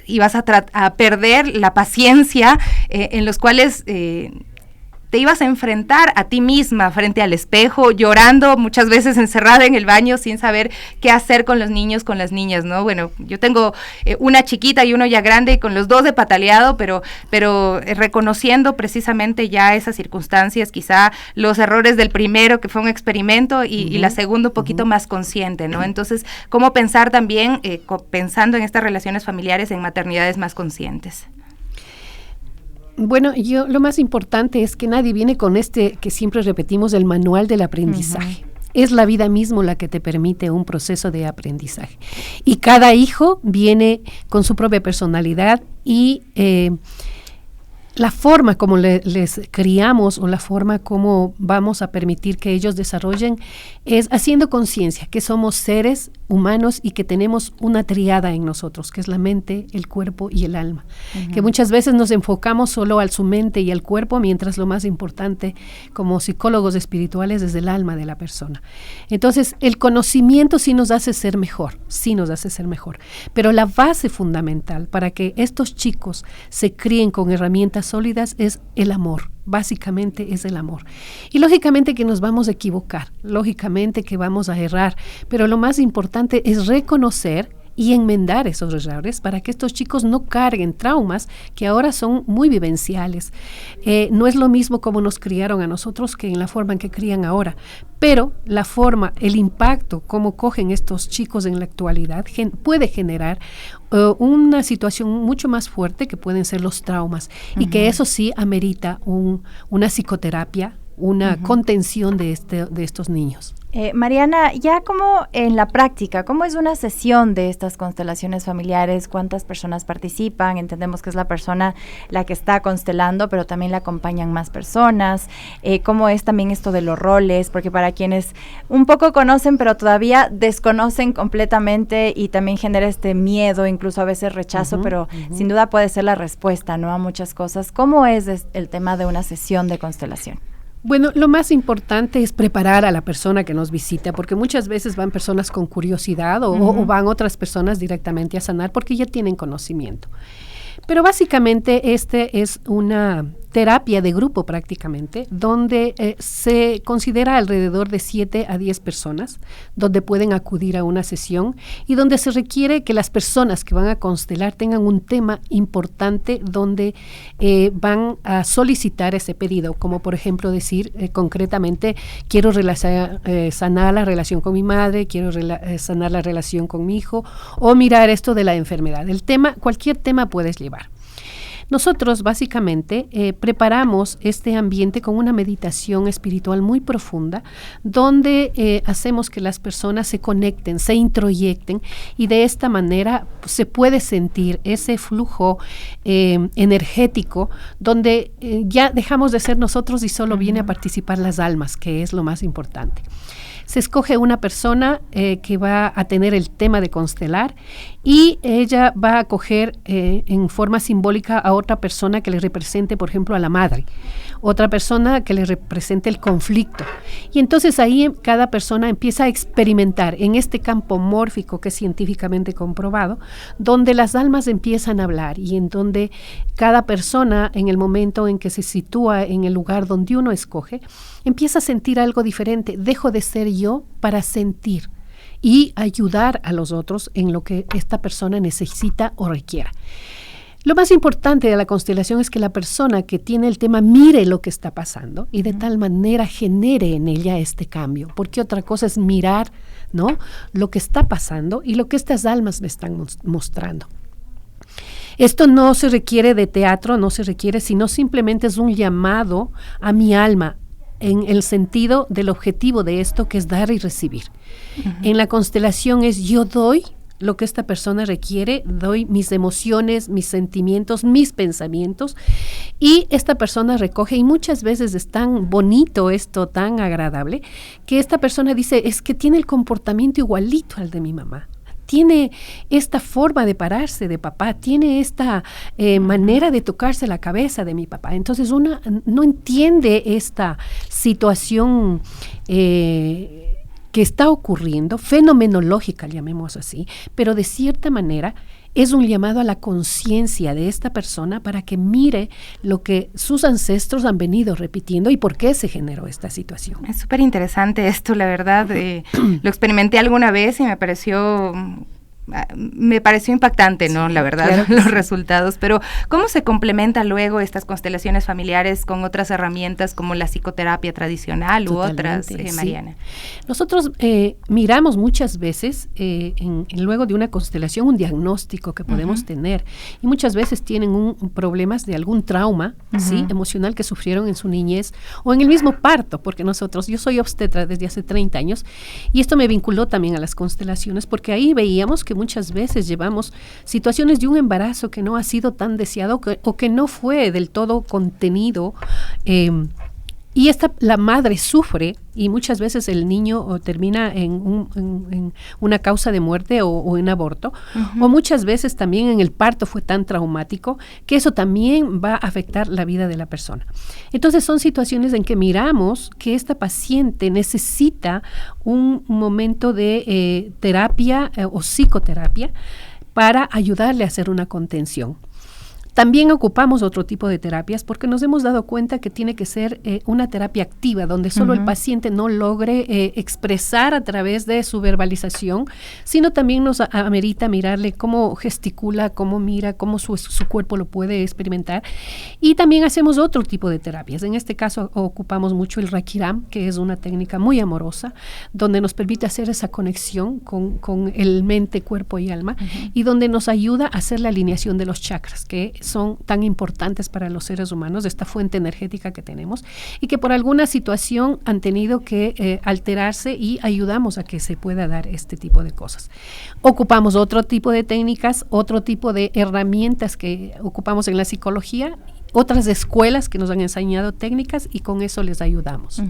ibas a perder la paciencia, en los cuales te ibas a enfrentar a ti misma frente al espejo, llorando, muchas veces encerrada en el baño sin saber qué hacer con los niños, con las niñas, ¿no? Bueno, yo tengo una chiquita y uno ya grande, y con los dos he pataleado, pero reconociendo precisamente ya esas circunstancias, quizá los errores del primero, que fue un experimento, y la segunda un poquito más consciente, ¿no? Entonces, ¿cómo pensar también, pensando en estas relaciones familiares, en maternidades más conscientes? Bueno, lo más importante es que nadie viene con que siempre repetimos, el manual del aprendizaje. Es la vida mismo la que te permite un proceso de aprendizaje. Y cada hijo viene con su propia personalidad y la forma como les criamos o la forma como vamos a permitir que ellos desarrollen es haciendo conciencia que somos seres humanos y que tenemos una triada en nosotros, que es la mente, el cuerpo y el alma. Que muchas veces nos enfocamos solo a su mente y al cuerpo, mientras lo más importante como psicólogos espirituales es el alma de la persona. Entonces, el conocimiento sí nos hace ser mejor, pero la base fundamental para que estos chicos se críen con herramientas sólidas es el amor. Básicamente es el amor. Y lógicamente que nos vamos a equivocar, lógicamente que vamos a errar, pero lo más importante es reconocer y enmendar esos errores para que estos chicos no carguen traumas que ahora son muy vivenciales. No es lo mismo como nos criaron a nosotros que en la forma en que crían ahora, pero la forma, el impacto, cómo cogen estos chicos en la actualidad, puede generar una situación mucho más fuerte que pueden ser los traumas, y que eso sí amerita una psicoterapia, una contención de estos niños. Mariana, ya como en la práctica, ¿cómo es una sesión de estas constelaciones familiares? ¿Cuántas personas participan? Entendemos que es la persona la que está constelando, pero también le acompañan más personas. ¿Cómo es también esto de los roles? Porque para quienes un poco conocen, pero todavía desconocen completamente, y también genera este miedo, incluso a veces rechazo, pero sin duda puede ser la respuesta, ¿no?, a muchas cosas. ¿Cómo es el tema de una sesión de constelación? Bueno, lo más importante es preparar a la persona que nos visita, porque muchas veces van personas con curiosidad o van otras personas directamente a sanar porque ya tienen conocimiento. Pero básicamente este es una terapia de grupo prácticamente, donde se considera alrededor de 7 a 10 personas, donde pueden acudir a una sesión y donde se requiere que las personas que van a constelar tengan un tema importante donde van a solicitar ese pedido, como por ejemplo decir concretamente, quiero sanar la relación con mi madre, quiero sanar la relación con mi hijo, o mirar esto de la enfermedad. Cualquier tema puedes llevar. Nosotros básicamente preparamos este ambiente con una meditación espiritual muy profunda, donde hacemos que las personas se conecten, se introyecten, y de esta manera se puede sentir ese flujo energético, donde ya dejamos de ser nosotros y solo viene a participar las almas, que es lo más importante. Se escoge una persona que va a tener el tema de constelar, y ella va a coger en forma simbólica a otra persona que le represente, por ejemplo, a la madre, otra persona que le represente el conflicto. Y entonces ahí cada persona empieza a experimentar en este campo mórfico que es científicamente comprobado, donde las almas empiezan a hablar, y en donde cada persona, en el momento en que se sitúa en el lugar donde uno escoge, empieza a sentir algo diferente. Dejo de ser yo para sentir y ayudar a los otros en lo que esta persona necesita o requiera. Lo más importante de la constelación es que la persona que tiene el tema mire lo que está pasando y de tal manera genere en ella este cambio, porque otra cosa es mirar, ¿no?, lo que está pasando y lo que estas almas me están mostrando. Esto no se requiere de teatro, no se requiere, sino simplemente es un llamado a mi alma, en el sentido del objetivo de esto, que es dar y recibir. En la constelación es yo doy lo que esta persona requiere, doy mis emociones, mis sentimientos, mis pensamientos, y esta persona recoge, y muchas veces es tan bonito esto, tan agradable, que esta persona dice, es que tiene el comportamiento igualito al de mi mamá. Tiene esta forma de pararse de papá, tiene esta manera de tocarse la cabeza de mi papá. Entonces uno no entiende esta situación que está ocurriendo, fenomenológica, llamemos así, pero de cierta manera es un llamado a la conciencia de esta persona para que mire lo que sus ancestros han venido repitiendo y por qué se generó esta situación. Es súper interesante esto, la verdad. Lo experimenté alguna vez y me pareció impactante, ¿no? La verdad, claro, los resultados. Pero ¿cómo se complementa luego estas constelaciones familiares con otras herramientas como la psicoterapia tradicional u otras, Mariana? Sí. Nosotros miramos muchas veces, luego de una constelación, un diagnóstico que podemos tener, y muchas veces tienen problemas de algún trauma, ¿sí?, emocional que sufrieron en su niñez o en el mismo parto, porque yo soy obstetra desde hace 30 años, y esto me vinculó también a las constelaciones, porque ahí veíamos que muchas veces llevamos situaciones de un embarazo que no ha sido tan deseado o que no fue del todo contenido, y la madre sufre, y muchas veces el niño termina en una causa de muerte o en aborto, o muchas veces también en el parto fue tan traumático que eso también va a afectar la vida de la persona. Entonces son situaciones en que miramos que esta paciente necesita un momento de terapia o psicoterapia para ayudarle a hacer una contención. También ocupamos otro tipo de terapias porque nos hemos dado cuenta que tiene que ser una terapia activa, donde solo el paciente no logre expresar a través de su verbalización, sino también nos amerita mirarle cómo gesticula, cómo mira, cómo su cuerpo lo puede experimentar. Y también hacemos otro tipo de terapias. En este caso ocupamos mucho el Rekiram, que es una técnica muy amorosa, donde nos permite hacer esa conexión con el mente, cuerpo y alma, y donde nos ayuda a hacer la alineación de los chakras, que son tan importantes para los seres humanos, esta fuente energética que tenemos, y que por alguna situación han tenido que alterarse, y ayudamos a que se pueda dar este tipo de cosas. Ocupamos otro tipo de técnicas, otro tipo de herramientas que ocupamos en la psicología, otras escuelas que nos han enseñado técnicas, y con eso les ayudamos.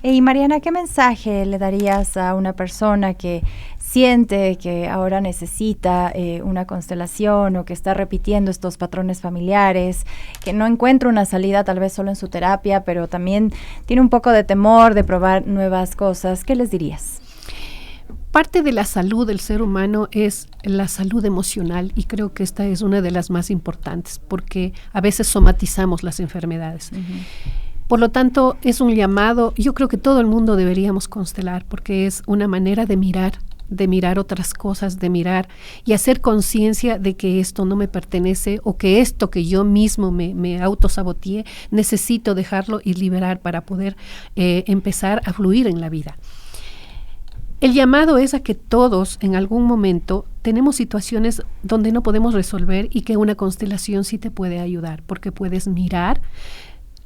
Y Mariana, ¿qué mensaje le darías a una persona que siente que ahora necesita una constelación, o que está repitiendo estos patrones familiares, que no encuentra una salida tal vez solo en su terapia, pero también tiene un poco de temor de probar nuevas cosas? ¿Qué les dirías? Parte de la salud del ser humano es la salud emocional, y creo que esta es una de las más importantes, porque a veces somatizamos las enfermedades. Por lo tanto, es un llamado. Yo creo que todo el mundo deberíamos constelar, porque es una manera de mirar otras cosas, de mirar y hacer conciencia de que esto no me pertenece, o que esto que yo mismo me autosaboteé, necesito dejarlo y liberar para poder empezar a fluir en la vida. El llamado es a que todos en algún momento tenemos situaciones donde no podemos resolver, y que una constelación sí te puede ayudar, porque puedes mirar.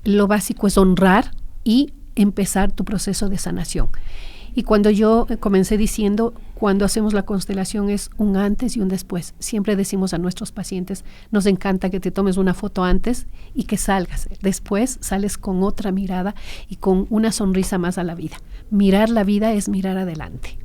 Lo básico es honrar y empezar tu proceso de sanación. Y cuando yo comencé diciendo, cuando hacemos la constelación es un antes y un después. Siempre decimos a nuestros pacientes, nos encanta que te tomes una foto antes y que salgas. Después sales con otra mirada y con una sonrisa más a la vida. Mirar la vida es mirar adelante.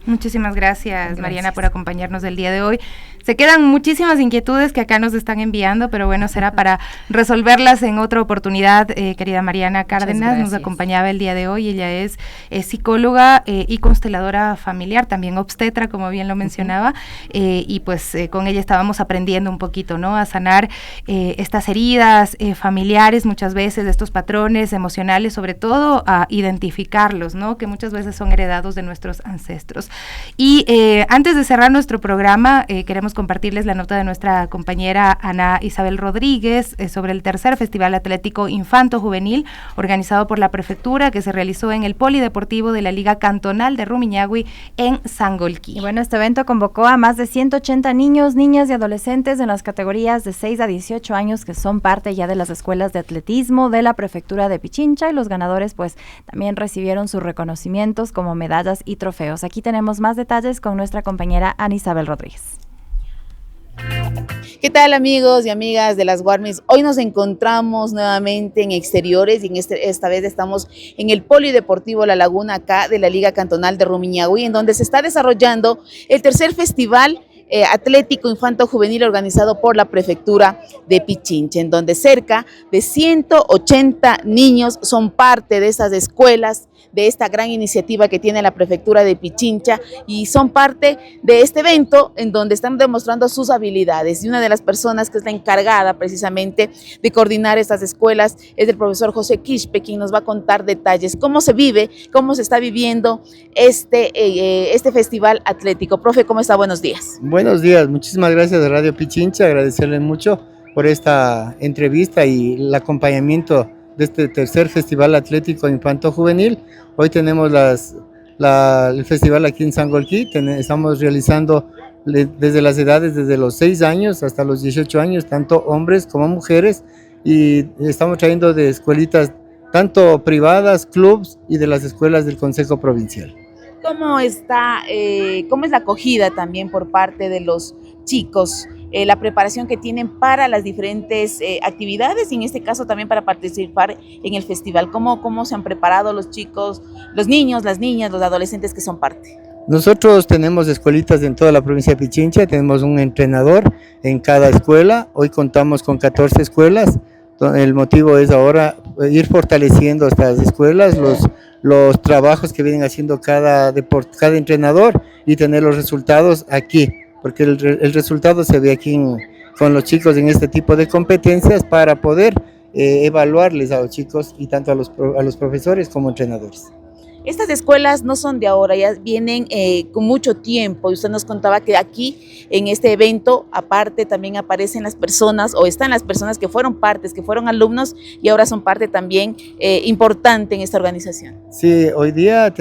Muchísimas gracias, Mariana, por acompañarnos el día de hoy. Se quedan muchísimas inquietudes que acá nos están enviando, pero bueno, será para resolverlas en otra oportunidad. Querida Mariana Cárdenas nos acompañaba el día de hoy. Ella es psicóloga y consteladora familiar, también obstetra, como bien lo mencionaba, y pues con ella estábamos aprendiendo un poquito, ¿no?, a sanar estas heridas familiares, muchas veces estos patrones emocionales, sobre todo a identificarlos, ¿no?, que muchas veces son heredados de nuestros ancestros. Y antes de cerrar nuestro programa, queremos compartirles la nota de nuestra compañera Ana Isabel Rodríguez sobre el tercer Festival Atlético Infanto Juvenil organizado por la Prefectura, que se realizó en el Polideportivo de la Liga Cantonal de Rumiñahui en Sangolquí. Y bueno, este evento convocó a más de 180 niños, niñas y adolescentes en las categorías de 6 a 18 años, que son parte ya de las escuelas de atletismo de la Prefectura de Pichincha, y los ganadores pues también recibieron sus reconocimientos como medallas y trofeos. Aquí tenemos más detalles con nuestra compañera Ana Isabel Rodríguez. ¿Qué tal, amigos y amigas de las Guarmis? Hoy nos encontramos nuevamente en exteriores, y esta vez estamos en el Polideportivo La Laguna, acá de la Liga Cantonal de Rumiñahui, en donde se está desarrollando el tercer Festival Atlético Infanto Juvenil organizado por la Prefectura de Pichincha, en donde cerca de 180 niños son parte de esas escuelas, de esta gran iniciativa que tiene la Prefectura de Pichincha, y son parte de este evento en donde están demostrando sus habilidades. Y una de las personas que es la encargada precisamente de coordinar estas escuelas es el profesor José Quispe, quien nos va a contar detalles, cómo se vive, cómo se está viviendo este festival atlético. Profe, ¿cómo está? Buenos días. Buenos días, muchísimas gracias a Radio Pichincha, agradecerles mucho por esta entrevista y el acompañamiento de este tercer Festival Atlético Infanto Juvenil. Hoy tenemos el festival aquí en Sangolquí. Estamos realizando desde las edades, desde los 6 años hasta los 18 años, tanto hombres como mujeres, y estamos trayendo de escuelitas tanto privadas, clubs y de las escuelas del Consejo Provincial. ¿Cómo es la acogida también por parte de los chicos? La preparación que tienen para las diferentes actividades, y en este caso también para participar en el festival. ¿Cómo se han preparado los chicos, los niños, las niñas, los adolescentes que son parte? Nosotros tenemos escuelitas en toda la provincia de Pichincha, tenemos un entrenador en cada escuela. Hoy contamos con 14 escuelas. El motivo es ahora ir fortaleciendo estas escuelas, los trabajos que vienen haciendo cada entrenador, y tener los resultados aquí, porque el resultado se ve aquí con los chicos en este tipo de competencias para poder evaluarles a los chicos y tanto a los profesores como entrenadores. Estas escuelas no son de ahora, ya vienen con mucho tiempo. Y usted nos contaba que aquí, en este evento, aparte también aparecen las personas, o están las personas que fueron partes, que fueron alumnos y ahora son parte también importante en esta organización. Sí, hoy día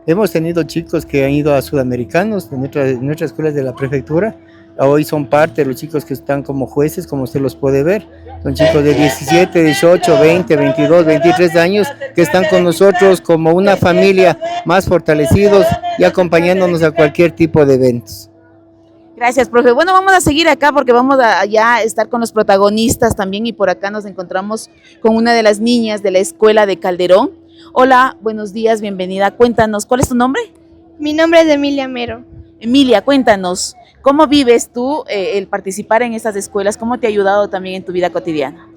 hemos tenido chicos que han ido a Sudamericanos en nuestras escuelas de la prefectura. Hoy son parte, los chicos que están como jueces, como usted los puede ver. Son chicos de 17, 18, 20, 22, 23 años que están con nosotros como una familia, más fortalecidos y acompañándonos a cualquier tipo de eventos. Gracias, profe. Bueno, vamos a seguir acá porque vamos a ya estar con los protagonistas también, y por acá nos encontramos con una de las niñas de la escuela de Calderón. Hola, buenos días, bienvenida. Cuéntanos, ¿cuál es tu nombre? Mi nombre es Emilia Mero. Emilia, cuéntanos, ¿cómo vives tú el participar en estas escuelas? ¿Cómo te ha ayudado también en tu vida cotidiana?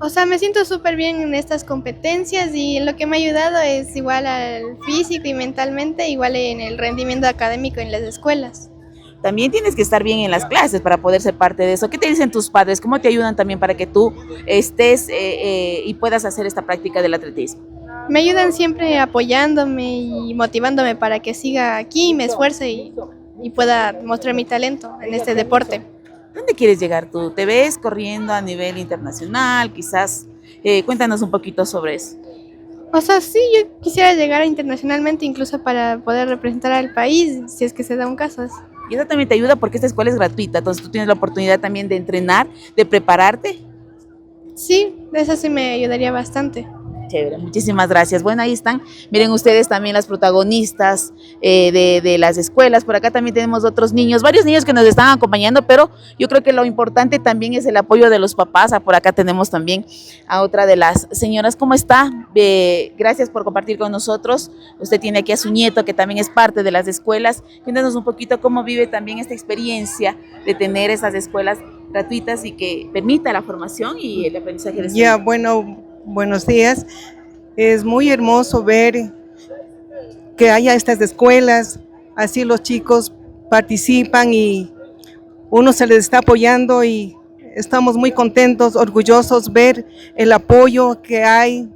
O sea, me siento súper bien en estas competencias, y lo que me ha ayudado es igual al físico y mentalmente, igual en el rendimiento académico en las escuelas. También tienes que estar bien en las clases para poder ser parte de eso. ¿Qué te dicen tus padres? ¿Cómo te ayudan también para que tú estés y puedas hacer esta práctica del atletismo? Me ayudan siempre apoyándome y motivándome para que siga aquí, me esfuerce y pueda mostrar mi talento en este deporte. ¿Dónde quieres llegar tú? ¿Te ves corriendo a nivel internacional? Quizás, cuéntanos un poquito sobre eso. O sea, sí, yo quisiera llegar internacionalmente, incluso para poder representar al país, si es que se da un caso. Y eso también te ayuda porque esta escuela es gratuita, entonces tú tienes la oportunidad también de entrenar, de prepararte. Sí, eso sí me ayudaría bastante. Chévere, muchísimas gracias. Bueno, ahí están, miren ustedes también las protagonistas de las escuelas. Por acá también tenemos otros niños, varios niños que nos están acompañando, pero yo creo que lo importante también es el apoyo de los papás. Por acá tenemos también a otra de las señoras. ¿Cómo está? Gracias por compartir con nosotros. Usted tiene aquí a su nieto, que también es parte de las escuelas. Cuéntanos un poquito cómo vive también esta experiencia de tener esas escuelas gratuitas y que permita la formación y el aprendizaje de Ya, bueno, buenos días. Es muy hermoso ver que haya estas escuelas, así los chicos participan y uno se les está apoyando, y estamos muy contentos, orgullosos ver el apoyo que hay,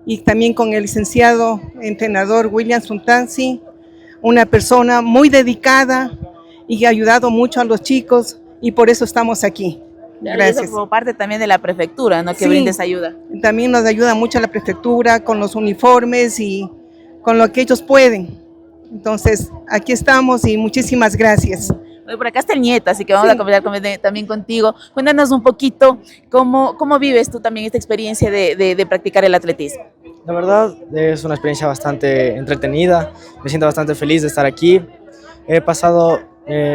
y también con el licenciado entrenador William Suntansi, una persona muy dedicada y ha ayudado mucho a los chicos, y por eso estamos aquí. Gracias. Eso como parte también de la prefectura, ¿no? Que sí, brindes ayuda. También nos ayuda mucho la prefectura con los uniformes y con lo que ellos pueden. Entonces, aquí estamos y muchísimas gracias. Bueno, por acá está el nieto, así que vamos a conversar también contigo. Cuéntanos un poquito cómo vives tú también esta experiencia de practicar el atletismo. La verdad es una experiencia bastante entretenida, me siento bastante feliz de estar aquí. He pasado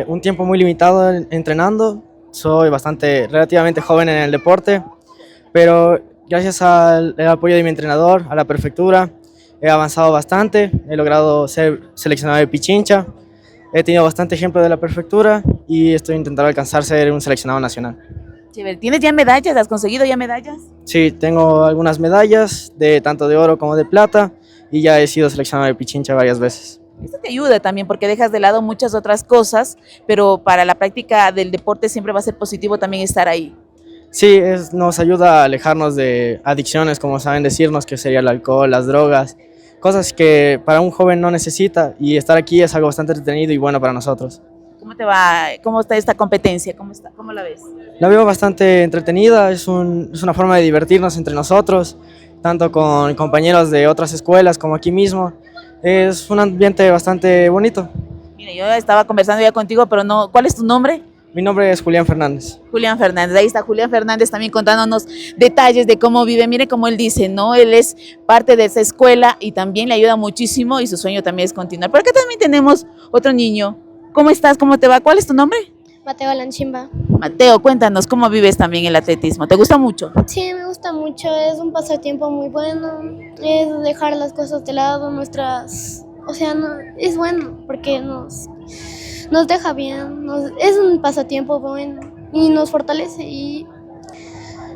un tiempo muy limitado entrenando. Soy relativamente joven en el deporte, pero gracias al apoyo de mi entrenador, a la prefectura, he avanzado bastante, he logrado ser seleccionado de Pichincha, he tenido bastante ejemplo de la prefectura y estoy intentando alcanzar ser un seleccionado nacional. ¿Tienes ya medallas? ¿Has conseguido ya medallas? Sí, tengo algunas medallas, tanto de oro como de plata, y ya he sido seleccionado de Pichincha varias veces. Esto te ayuda también porque dejas de lado muchas otras cosas, pero para la práctica del deporte siempre va a ser positivo también estar ahí. Sí, nos ayuda a alejarnos de adicciones, como saben decirnos, que sería el alcohol, las drogas, cosas que para un joven no necesita, y estar aquí es algo bastante entretenido y bueno para nosotros. ¿Cómo te va? ¿Cómo está esta competencia? ¿Cómo la ves? La veo bastante entretenida, es una forma de divertirnos entre nosotros, tanto con compañeros de otras escuelas como aquí mismo. Es un ambiente bastante bonito. Mira, yo estaba conversando ya contigo, pero no. ¿Cuál es tu nombre? Mi nombre es Julián Fernández. Julián Fernández, ahí está Julián Fernández también contándonos detalles de cómo vive. Mire cómo él dice, ¿no? Él es parte de esa escuela y también le ayuda muchísimo, y su sueño también es continuar. Por acá también tenemos otro niño. ¿Cómo estás? ¿Cómo te va? ¿Cuál es tu nombre? Mateo Lanchimba. Mateo, cuéntanos, ¿cómo vives también el atletismo? ¿Te gusta mucho? Sí, me gusta mucho, es un pasatiempo muy bueno, es dejar las cosas de lado, o sea, es bueno porque nos deja bien, es un pasatiempo bueno y nos fortalece, y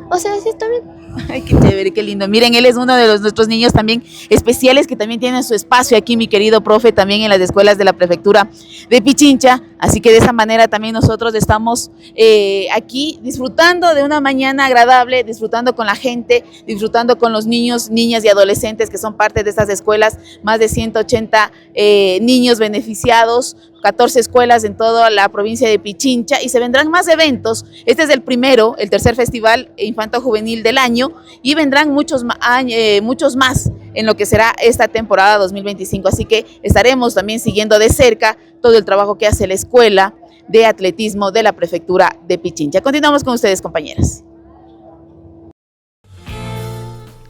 o sea, sí está bien. Ay, qué chévere, qué lindo. Miren, él es uno de nuestros niños también especiales que también tienen su espacio aquí, mi querido profe, también en las escuelas de la prefectura de Pichincha. Así que de esa manera también nosotros estamos aquí disfrutando de una mañana agradable, disfrutando con la gente, disfrutando con los niños, niñas y adolescentes que son parte de estas escuelas, más de 180 niños beneficiados, 14 escuelas en toda la provincia de Pichincha, y se vendrán más eventos. Este es el primero, el tercer festival infanto-juvenil del año, y vendrán muchos más en lo que será esta temporada 2025, así que estaremos también siguiendo de cerca todo el trabajo que hace la Escuela de Atletismo de la Prefectura de Pichincha. Continuamos con ustedes, compañeras.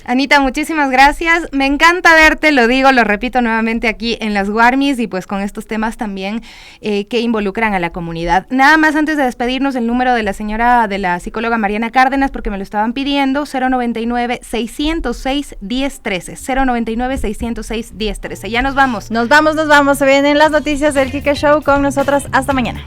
Anita, muchísimas gracias. Me encanta verte, lo digo, lo repito nuevamente aquí en las Guarmis y pues con estos temas también que involucran a la comunidad. Nada más antes de despedirnos, el número de la psicóloga Mariana Cárdenas, porque me lo estaban pidiendo, 099-606-1013, 099-606-1013. Ya nos vamos. Nos vamos, se vienen las noticias del Kike Show con nosotras. Hasta mañana.